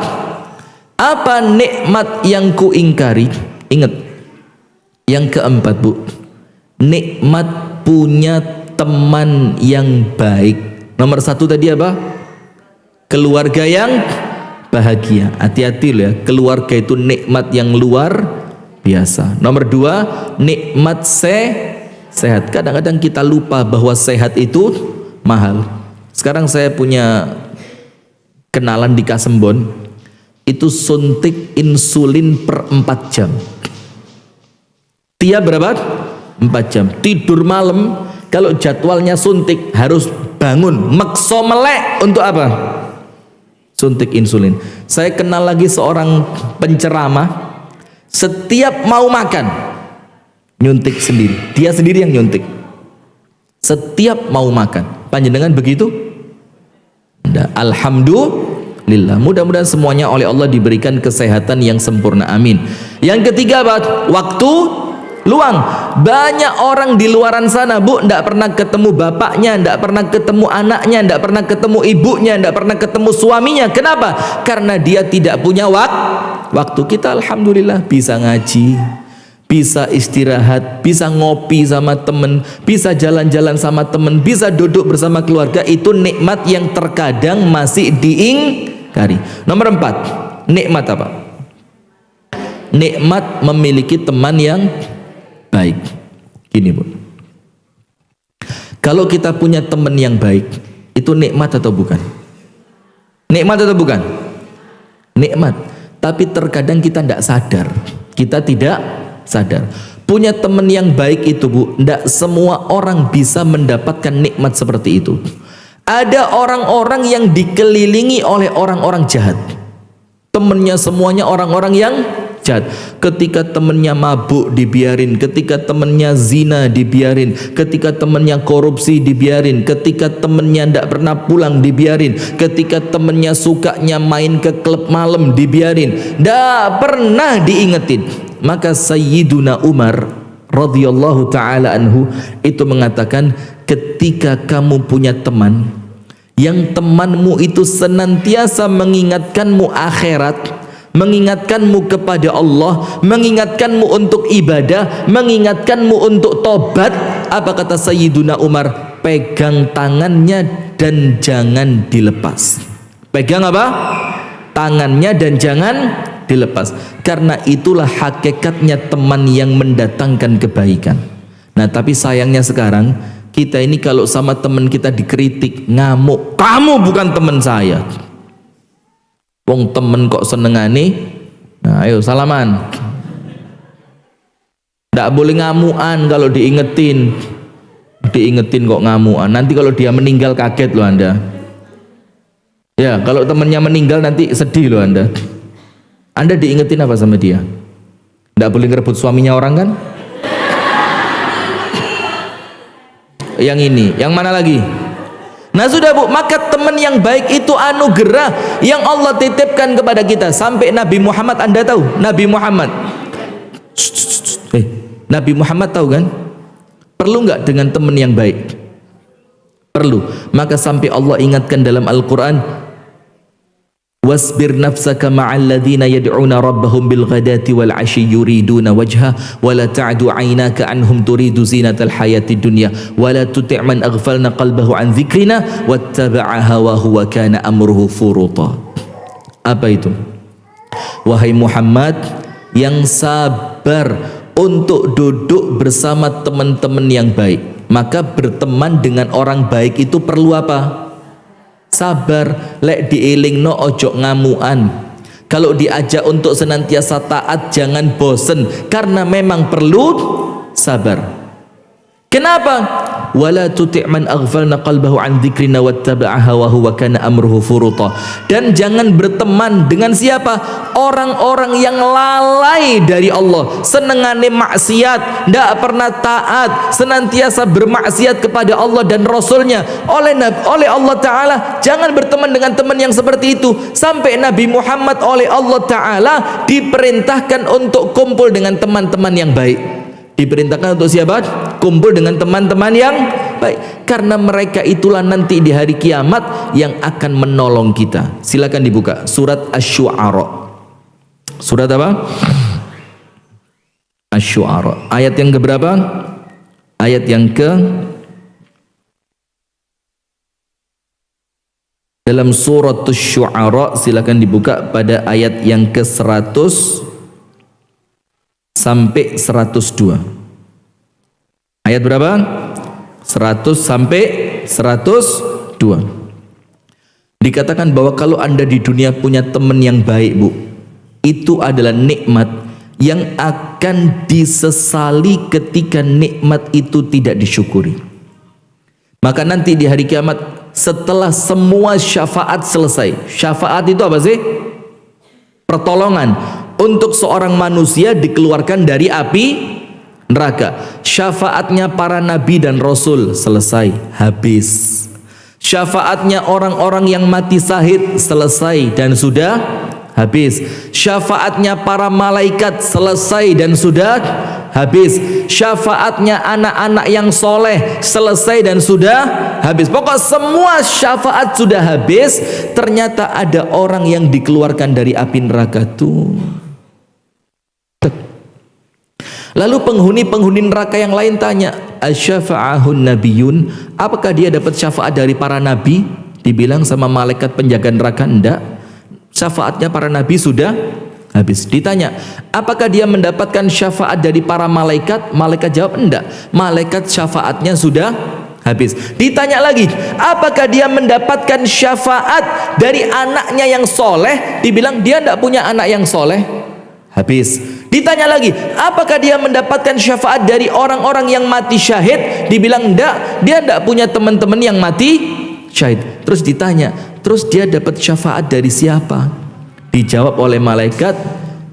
apa nikmat yang ku ingkari? Ingat, yang keempat, Bu, nikmat punya teman yang baik. Nomor 1 tadi apa? Keluarga yang bahagia. Hati-hati loh ya, keluarga itu nikmat yang luar biasa. Nomor 2, nikmat sehat. Kadang-kadang kita lupa bahwa sehat itu mahal. Sekarang saya punya kenalan di Kasembon, itu suntik insulin per 4 jam. Tiap berapa? 4 jam. Tidur malam, kalau jadwalnya suntik harus bangun makso melek untuk apa? Suntik insulin. Saya kenal lagi seorang penceramah, setiap mau makan nyuntik sendiri, dia sendiri yang nyuntik setiap mau makan. Panjenengan begitu? Nah, alhamdulillah, mudah-mudahan semuanya oleh Allah diberikan kesehatan yang sempurna, amin. Yang ketiga, waktu luang. Banyak orang di luaran sana, Bu, tidak pernah ketemu bapaknya, tidak pernah ketemu anaknya, tidak pernah ketemu ibunya, tidak pernah ketemu suaminya. Kenapa? Karena dia tidak punya waktu. Kita alhamdulillah bisa ngaji, bisa istirahat, bisa ngopi sama temen, bisa jalan-jalan sama temen, bisa duduk bersama keluarga. Itu nikmat yang terkadang masih diingkari. Nomor 4, nikmat apa? Nikmat memiliki teman yang baik. Gini, Bu, kalau kita punya teman yang baik, itu nikmat atau bukan? Nikmat atau bukan? Nikmat. tapi terkadang kita tidak sadar. Kita tidak sadar. Punya teman yang baik itu, Bu, tidak semua orang bisa mendapatkan nikmat seperti itu. Ada orang-orang yang dikelilingi oleh orang-orang jahat. Temennya semuanya orang-orang yang jahat. Ketika temennya mabuk dibiarin, ketika temennya zina dibiarin, ketika temennya korupsi dibiarin, ketika temennya tidak pernah pulang dibiarin, ketika temennya sukanya main ke klub malam dibiarin, tidak pernah diingetin. Maka Sayyiduna Umar radhiyallahu taala anhu itu mengatakan, ketika kamu punya teman yang temanmu itu senantiasa mengingatkanmu akhirat, mengingatkanmu kepada Allah, mengingatkanmu untuk ibadah, mengingatkanmu untuk tobat, apa kata Sayyiduna Umar? Pegang tangannya dan jangan dilepas. Pegang apa? Tangannya dan jangan dilepas. Karena itulah hakikatnya teman yang mendatangkan kebaikan. Nah, tapi sayangnya sekarang kita ini kalau sama teman kita dikritik, ngamuk, kamu bukan teman saya. Wong temen kok senengane, nah ayo salaman. Nggak boleh ngamuan kalau diingetin. Diingetin kok ngamuan. Nanti kalau dia meninggal kaget loh Anda. Ya, kalau temennya meninggal nanti sedih loh Anda. Anda diingetin apa sama dia? Nggak boleh ngerebut suaminya orang kan? Yang ini, yang mana lagi? Nah sudah Bu, maka teman yang baik itu anugerah yang Allah titipkan kepada kita. Sampai Nabi Muhammad, Anda tahu Nabi Muhammad? Nabi Muhammad tahu kan? Perlu nggak dengan teman yang baik? Perlu. Maka sampai Allah ingatkan dalam Al-Quran, wasbir nafsaka ma'al ladzina yad'una rabbahum bil ghadati wal 'ashyi yuriduna wajha wa la ta'du 'ainaka anhum turidu zinatal hayatid dunya wa la tuti' man aghfalna qalbahu an dzikrina wattaba'a hawahu wa kana amruhu furuta. Apa itu? Wahai Muhammad yang sabar untuk duduk bersama teman-teman yang baik, maka berteman dengan orang baik itu perlu apa? Sabar. Lek dielingno ojo ngamuan. Kalau diajak untuk senantiasa taat jangan bosen, karena memang perlu sabar. Kenapa? Wala tuti' man aghfalna qalbahu an dzikrina wattaba'a hawahu wa kana amruhu furuta. Dan jangan berteman dengan siapa? Orang-orang yang lalai dari Allah, senengane maksiat, ndak pernah taat, senantiasa bermaksiat kepada Allah dan Rasulnya. Oleh Allah Ta'ala, jangan berteman dengan teman yang seperti itu. Sampai Nabi Muhammad oleh Allah Ta'ala diperintahkan untuk kumpul dengan teman-teman yang baik. Diperintahkan untuk siapa? Kumpul dengan teman-teman yang baik, karena mereka itulah nanti di hari kiamat yang akan menolong kita. Silakan dibuka surat Asy-Syu'ara. Surat apa? Asy-Syu'ara. Ayat yang keberapa? Ayat yang ke dalam surat Asy-Syu'ara, silakan dibuka pada ayat yang ke 100 sampai 102. Ayat berapa? 100 sampai 102. Dikatakan bahwa kalau Anda di dunia punya teman yang baik, Bu, itu adalah nikmat yang akan disesali ketika nikmat itu tidak disyukuri. Maka nanti di hari kiamat, setelah semua syafaat selesai. Syafaat itu apa sih? Pertolongan untuk seorang manusia dikeluarkan dari api neraka. Syafaatnya para nabi dan rasul selesai, habis. Syafaatnya orang-orang yang mati syahid selesai dan sudah habis. Syafaatnya para malaikat selesai dan sudah habis. Syafaatnya anak-anak yang soleh selesai dan sudah habis. Pokok semua syafaat sudah habis. Ternyata ada orang yang dikeluarkan dari api neraka tuh. Lalu penghuni-penghuni neraka yang lain tanya, asyafa'ahun nabiyun, apakah dia dapat syafaat dari para nabi? Dibilang sama malaikat penjaga neraka, enggak. Syafaatnya para nabi sudah habis. Ditanya, apakah dia mendapatkan syafaat dari para malaikat? Malaikat jawab, enggak. Malaikat syafaatnya sudah Habis. Ditanya lagi, apakah dia mendapatkan syafaat dari anaknya yang soleh? Dibilang dia tidak punya anak yang soleh. Habis. Ditanya lagi, apakah dia mendapatkan syafaat dari orang-orang yang mati syahid? Dibilang enggak, dia tidak punya teman-teman yang mati syahid. Terus ditanya, terus dia dapat syafaat dari siapa? Dijawab oleh malaikat,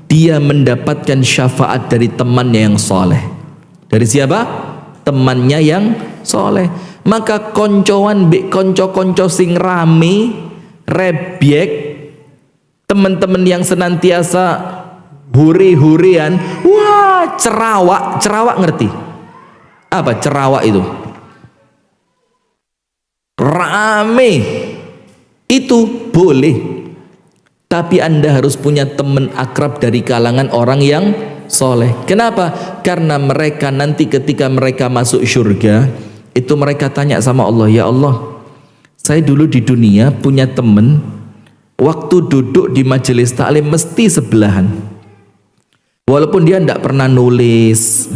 dia mendapatkan syafaat dari temannya yang soleh. Dari siapa? Temannya yang soleh. Maka koncoan konco-konco sing rame rebyek, teman-teman yang senantiasa huri-hurian, wah cerawak ngerti apa cerawak itu? Rame itu boleh, tapi Anda harus punya teman akrab dari kalangan orang yang soleh. Kenapa? Karena mereka nanti ketika mereka masuk surga itu mereka tanya sama Allah, ya Allah, saya dulu di dunia punya teman, waktu duduk di majelis taklim mesti sebelahan, walaupun dia tidak pernah nulis,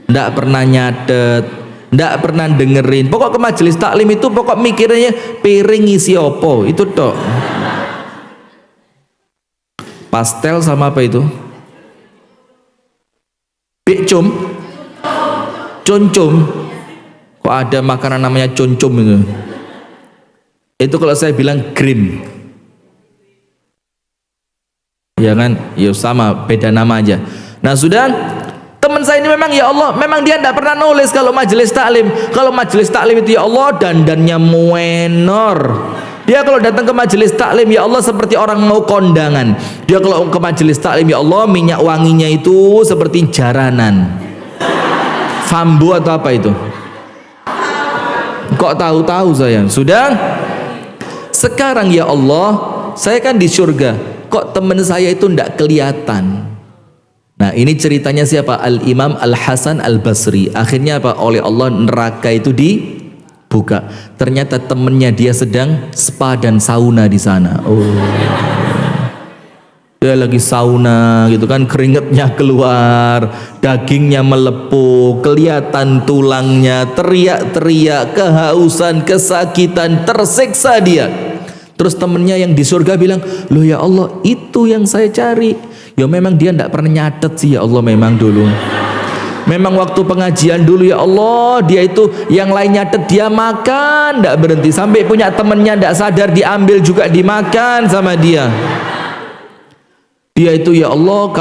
tidak pernah nyatet, tidak pernah dengerin. Pokok ke majelis taklim itu pokok mikirnya piring isi opo itu tok. Pastel sama apa itu? Bicum, concom. Kok ada makanan namanya concom itu? Itu kalau saya bilang grim, ya kan? Ya sama, beda nama aja. Nah sudah, teman saya ini memang ya Allah, memang dia tidak pernah nulis kalau majelis taklim. Kalau majelis taklim itu ya Allah dandannya muenor. Dia kalau datang ke majelis taklim ya Allah seperti orang mau kondangan. Dia kalau ke majelis taklim ya Allah minyak wanginya itu seperti jaranan. Fambu atau apa itu? Kok tahu-tahu saya? Sudah. Sekarang ya Allah, saya kan di surga. Kok teman saya itu tidak kelihatan? Nah ini ceritanya siapa? Al-Imam Al-Hasan Al-Basri. Akhirnya apa? Oleh Allah neraka itu dibuka. Ternyata temennya dia sedang spa dan sauna di sana. Oh, dia lagi sauna gitu kan, keringetnya keluar, dagingnya melepuh, kelihatan tulangnya, teriak-teriak, kehausan, kesakitan, tersiksa dia. Terus temennya yang di surga bilang, loh ya Allah, itu yang saya cari. Ya memang dia tidak pernah nyatet sih ya Allah, memang dulu. Memang waktu pengajian dulu ya Allah, dia itu yang lain nyatet, dia makan tidak berhenti. Sampai punya temennya tidak sadar diambil juga dimakan sama dia. Dia itu ya Allah,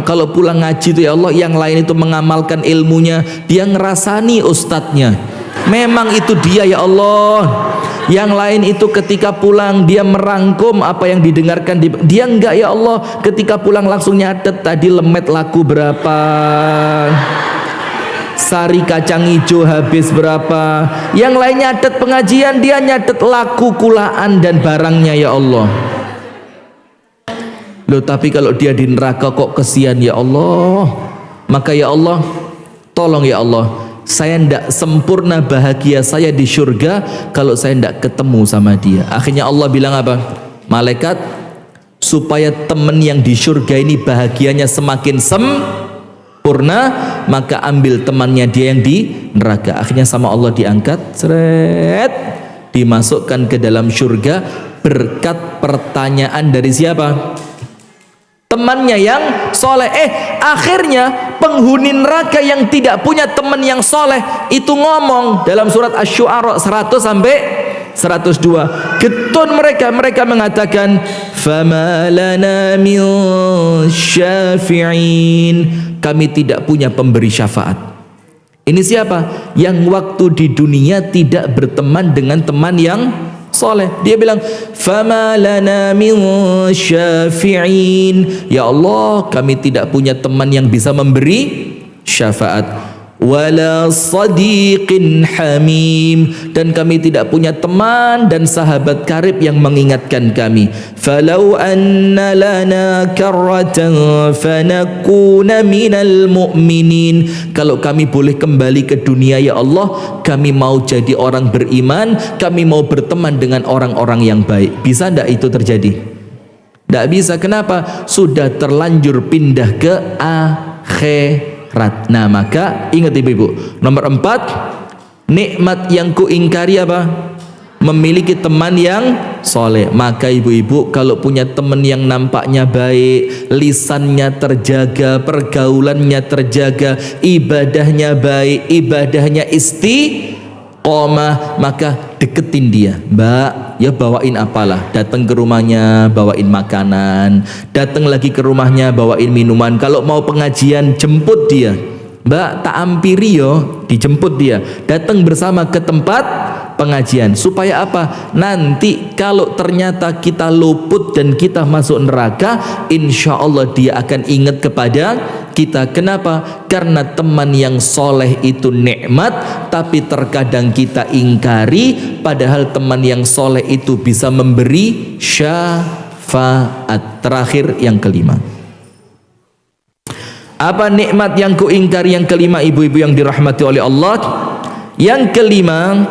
kalau pulang ngaji itu ya Allah, yang lain itu mengamalkan ilmunya, dia ngerasani ustadznya. Memang itu dia ya Allah. Yang lain itu ketika pulang dia merangkum apa yang didengarkan, dia enggak ya Allah, ketika pulang langsung nyatet tadi lemet laku berapa, sari kacang hijau habis berapa. Yang lain nyatet pengajian, dia nyatet laku kulaan dan barangnya ya Allah. Loh tapi kalau dia di neraka kok kesian ya Allah. Maka ya Allah, tolong ya Allah, saya tidak sempurna bahagia saya di surga kalau saya tidak ketemu sama dia. Akhirnya Allah bilang apa? Malaikat, supaya teman yang di surga ini bahagianya semakin sempurna, maka ambil temannya dia yang di neraka. Akhirnya sama Allah diangkat, seret, dimasukkan ke dalam surga berkat pertanyaan dari siapa? Temannya yang soleh. Akhirnya penghuni neraka yang tidak punya teman yang soleh itu ngomong dalam surat Asy-Syu'ara 100 sampai 102. Getun mereka mengatakan, fama lana min syafi'in, kami tidak punya pemberi syafaat. Ini siapa? Yang waktu di dunia tidak berteman dengan teman yang soleh. Dia bilang, fama lana min syafi'in, ya Allah, kami tidak punya teman yang bisa memberi syafaat. Wala sadiqin hamim, dan kami tidak punya teman dan sahabat karib yang mengingatkan kami. Falau anna lana karratan fanakuna minal mu'minin, kalau kami boleh kembali ke dunia ya Allah, kami mau jadi orang beriman, kami mau berteman dengan orang-orang yang baik. Bisa tidak itu terjadi? Tidak bisa. Kenapa? Sudah terlanjur pindah ke akhirat. Nah maka ingat ibu-ibu, nomor 4, Nikmat yang kuingkari apa? Memiliki teman yang soleh. Maka ibu-ibu kalau punya teman yang nampaknya baik, lisannya terjaga, pergaulannya terjaga, ibadahnya baik, ibadahnya istiqomah, maka deketin dia. Mbak, ya bawain apalah, datang ke rumahnya bawain makanan, datang lagi ke rumahnya bawain minuman. Kalau mau pengajian jemput dia. Mbak, tak ampiri yo, dijemput dia, datang bersama ke tempat pengajian. Supaya apa? Nanti kalau ternyata kita luput dan kita masuk neraka, insya Allah dia akan ingat kepada kita. Kenapa? Karena teman yang soleh itu nikmat, tapi terkadang kita ingkari, padahal teman yang soleh itu bisa memberi syafaat. Terakhir yang kelima, apa nikmat yang kuingkari yang kelima ibu-ibu yang dirahmati oleh Allah? Yang kelima,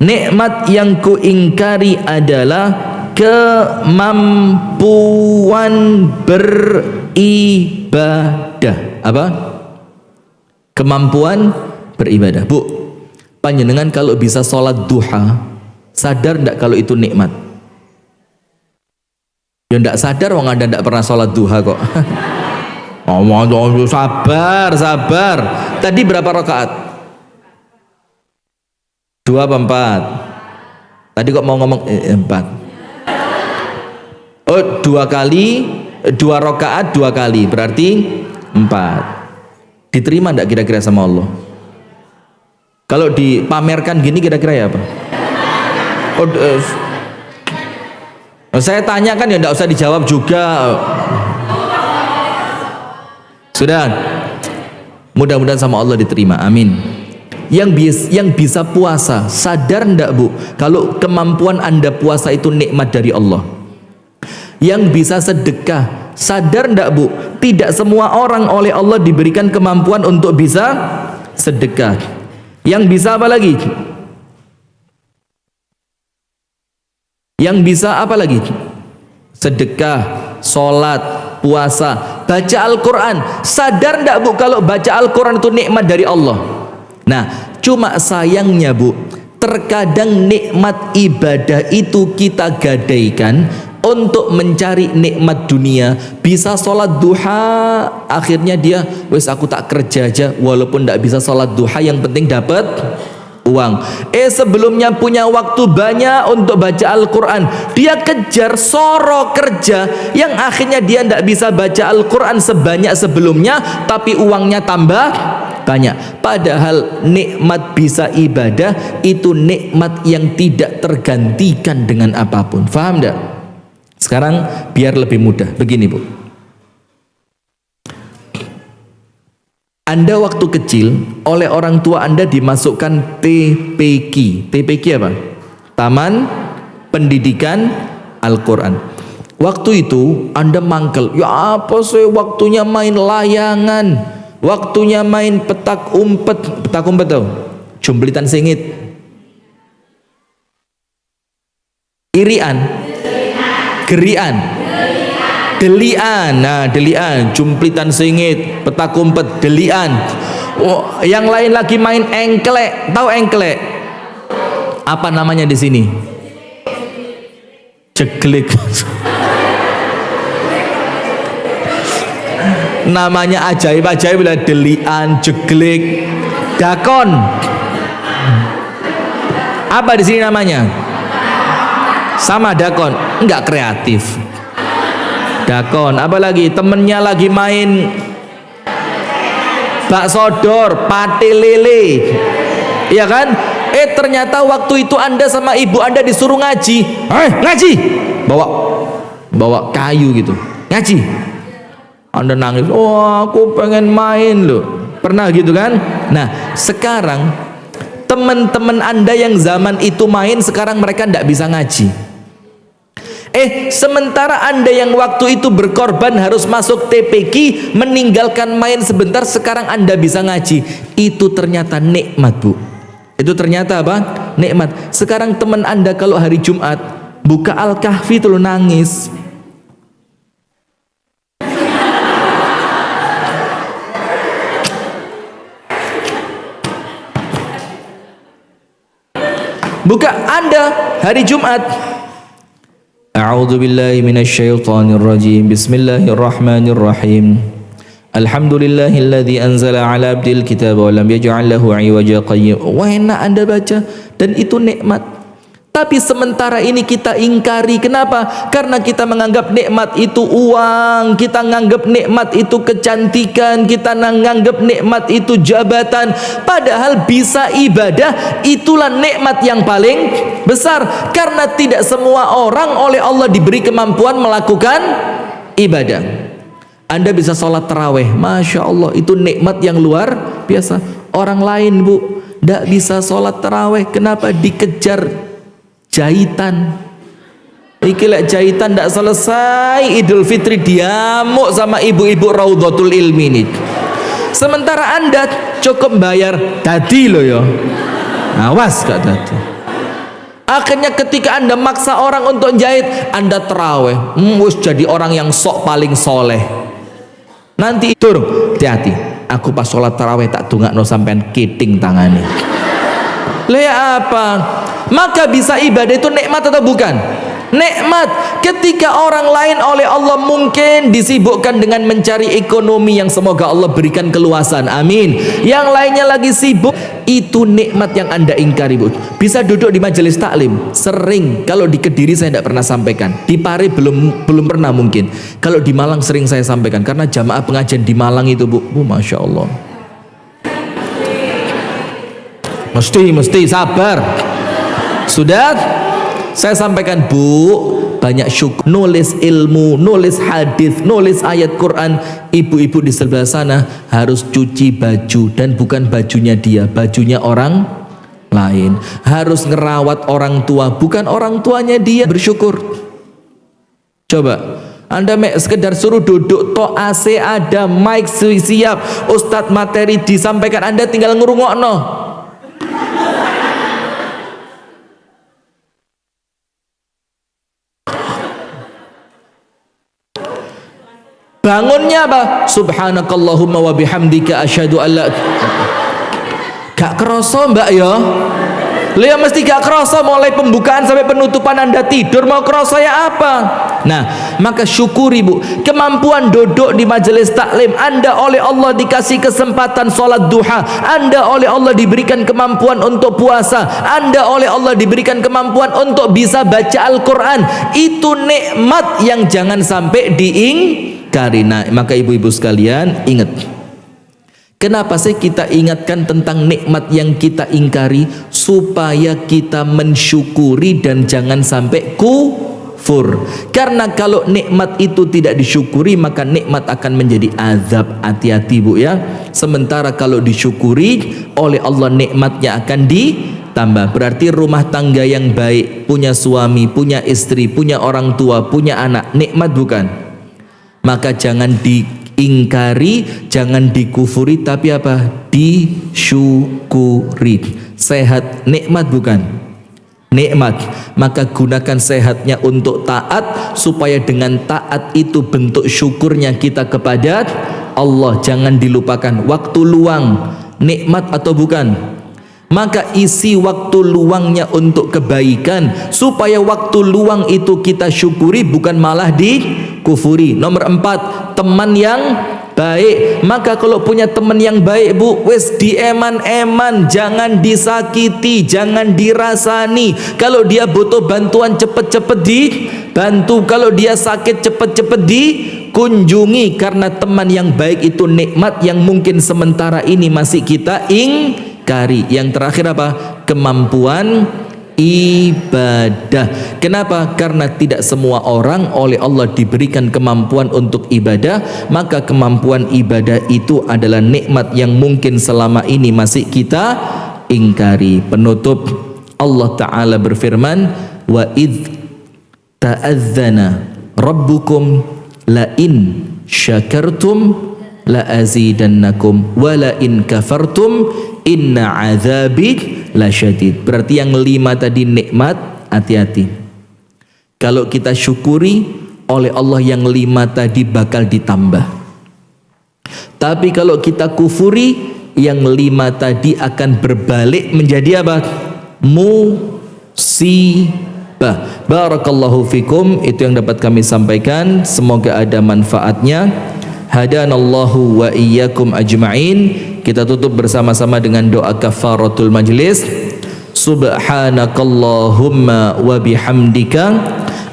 nikmat yang kuingkari adalah kemampuan beribadah. Apa? Kemampuan beribadah. Bu, panjenengan kalau bisa sholat duha, sadar ndak kalau itu nikmat? Ya ndak sadar, wong Anda ndak pernah sholat duha kok. Oh, sabar. Tadi berapa rakaat? 2 apa 4? Tadi kok mau ngomong 4. Oh, 2 kali, 2 rakaat 2 kali, berarti 4. Diterima enggak kira-kira sama Allah? Kalau dipamerkan gini kira-kira ya apa? Saya tanyakan ya enggak usah dijawab juga. Sudah, mudah-mudahan sama Allah diterima, amin. Yang bisa puasa, sadar ndak bu, kalau kemampuan anda puasa itu nikmat dari Allah. Yang bisa sedekah, sadar ndak bu, tidak semua orang oleh Allah diberikan kemampuan untuk bisa sedekah. Yang bisa apa lagi? Yang bisa apa lagi? Sedekah, sholat, puasa, baca Al-Quran. Sadar ndak bu kalau baca Al-Quran itu nikmat dari Allah? Nah, cuma sayangnya bu, terkadang nikmat ibadah itu kita gadaikan untuk mencari nikmat dunia. Bisa sholat duha, akhirnya dia, wes aku tak kerja aja, walaupun ndak bisa sholat duha, yang penting dapat uang. Sebelumnya punya waktu banyak untuk baca Al-Quran, dia kejar soro kerja, yang akhirnya dia tidak bisa baca Al-Quran sebanyak sebelumnya, tapi uangnya tambah banyak. Padahal nikmat bisa ibadah itu nikmat yang tidak tergantikan dengan apapun. Faham tidak? Sekarang biar lebih mudah, begini bu, Anda waktu kecil oleh orang tua Anda dimasukkan TPQ. TPQ apa? Taman Pendidikan Al-Quran. Waktu itu Anda mangkel, ya apa sih waktunya main layangan, waktunya main petak umpet tahu? Jumblitan singit. Irian. Gerian. Delian. Nah, delian, jumplitan singit, petak umpet, delian. Oh, yang lain lagi main engklek. Tahu engklek? Apa namanya di sini? Jeglek. Namanya ajaib-ajaib lah, delian, jeglek, dakon. Apa di sini namanya? Sama dakon, enggak kreatif. Dakon, apalagi temennya lagi main bakso dor, pate lele, iya kan? Ternyata waktu itu Anda sama ibu Anda disuruh ngaji, ngaji, bawa kayu gitu, ngaji. Anda nangis, aku pengen main loh, pernah gitu kan? Nah, sekarang teman-teman Anda yang zaman itu main, sekarang mereka tidak bisa ngaji. Sementara Anda yang waktu itu berkorban harus masuk TPQ, meninggalkan main sebentar, sekarang Anda bisa ngaji. Itu ternyata nikmat bu. Itu ternyata apa? Nikmat. Sekarang teman Anda kalau hari Jumat buka Al-Kahfi itu nangis. Buka Anda hari Jumat. A'udzu billahi minasyaitonir rajim. Bismillahirrahmanirrahim. Alhamdulillahilladzi anzala 'ala 'abdil kitaba wa lam yaj'al lahu 'iwaja qayyim. Wah, enak Anda baca dan itu nikmat. Tapi sementara ini kita ingkari. Kenapa? Karena kita menganggap nikmat itu uang, kita menganggap nikmat itu kecantikan, kita menganggap nikmat itu jabatan. Padahal bisa ibadah itulah nikmat yang paling besar. Karena tidak semua orang oleh Allah diberi kemampuan melakukan ibadah. Anda bisa sholat taraweh, Masya Allah, itu nikmat yang luar biasa. Orang lain, Bu, tidak bisa sholat taraweh. Kenapa? Dikejar jahitan. Iki lek jahitan ndak selesai Idul Fitri diamuk sama ibu-ibu Raudhatul Ilmi ini. Sementara Anda cukup bayar tadi loh ya. Awas gak tadi. Akhirnya ketika Anda maksa orang untuk jahit, Anda terawih. Wis jadi orang yang sok paling soleh. Nanti tur, hati-hati. Aku pas sholat tarawih tak dongakno sampean kiting tangane. Lah apa? Maka bisa ibadah itu nikmat atau bukan? Nikmat. Ketika orang lain oleh Allah mungkin disibukkan dengan mencari ekonomi yang semoga Allah berikan keluasan, amin. Yang lainnya lagi sibuk, itu nikmat yang Anda ingkari, Bu. Bisa duduk di majelis taklim, sering. Kalau di Kediri saya tidak pernah sampaikan, di Pare belum pernah mungkin. Kalau di Malang sering saya sampaikan, karena jamaah pengajian di Malang itu, Bu, Masya Allah. Mesti sabar. Sudah saya sampaikan, Bu, banyak syukur nulis ilmu, nulis hadis, nulis ayat Quran. Ibu-ibu di sebelah sana harus cuci baju, dan bukan bajunya dia, bajunya orang lain. Harus ngerawat orang tua, bukan orang tuanya dia. Bersyukur. Coba Anda sekedar suruh duduk, to AC ada, mic siap, Ustadz materi disampaikan, Anda tinggal ngrungokno. Bangunnya apa? Subhanakallahumma wa bihamdika asyhadu an la. Gak kerasa mbak ya? Lu ya mesti gak kerasa mulai pembukaan sampai penutupan Anda tidur, mau kerasa ya apa? Nah, maka syukuri, Bu, kemampuan duduk di majelis taklim. Anda oleh Allah dikasih kesempatan sholat duha, Anda oleh Allah diberikan kemampuan untuk puasa, Anda oleh Allah diberikan kemampuan untuk bisa baca Al-Quran. Itu nikmat yang jangan sampai diingkari. Nah, maka ibu-ibu sekalian, ingat, kenapa sih kita ingatkan tentang nikmat yang kita ingkari? Supaya kita mensyukuri dan jangan sampai kufur. Karena kalau nikmat itu tidak disyukuri, maka nikmat akan menjadi azab. Hati-hati, Bu, ya. Sementara kalau disyukuri oleh Allah, nikmatnya akan ditambah. Berarti rumah tangga yang baik, punya suami, punya istri, punya orang tua, punya anak, nikmat bukan? Maka jangan diingkari, jangan dikufuri, tapi apa? Disyukuri. Sehat, nikmat bukan? Nikmat. Maka gunakan sehatnya untuk taat, supaya dengan taat itu bentuk syukurnya kita kepada Allah. Jangan dilupakan. Waktu luang, nikmat atau bukan? Maka isi waktu luangnya untuk kebaikan, supaya waktu luang itu kita syukuri, bukan malah dikufuri. Nomor 4, teman yang baik. Maka kalau punya teman yang baik, Bu, wes dieman-eman, jangan disakiti, jangan dirasani. Kalau dia butuh bantuan, cepet-cepet dibantu. Kalau dia sakit, cepet-cepet dikunjungi. Karena teman yang baik itu nikmat yang mungkin sementara ini masih kita ingkari. Yang terakhir apa? Kemampuan ibadah. Kenapa? Karena tidak semua orang oleh Allah diberikan kemampuan untuk ibadah. Maka kemampuan ibadah itu adalah nikmat yang mungkin selama ini masih kita ingkari. Penutup, Allah Ta'ala berfirman, wa idh ta'adzana rabbukum la in syakartum la azidannakum wa la in kafartum inna azabi lasyadid. Berarti yang 5 tadi nikmat, hati-hati. Kalau kita syukuri oleh Allah, yang 5 tadi bakal ditambah. Tapi kalau kita kufuri, yang 5 tadi akan berbalik menjadi apa? musibah. Barakallahu fikum, itu yang dapat kami sampaikan, semoga ada manfaatnya. Hadanallahu wa iyyakum ajma'in. Kita tutup bersama-sama dengan doa kafaratul majlis. Subhanakallahumma wa bihamdika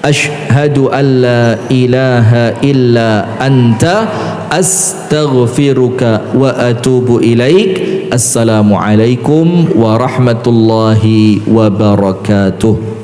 asyhadu an la ilaha illa anta astaghfiruka wa atubu ilaik. Assalamualaikum warahmatullahi wabarakatuh.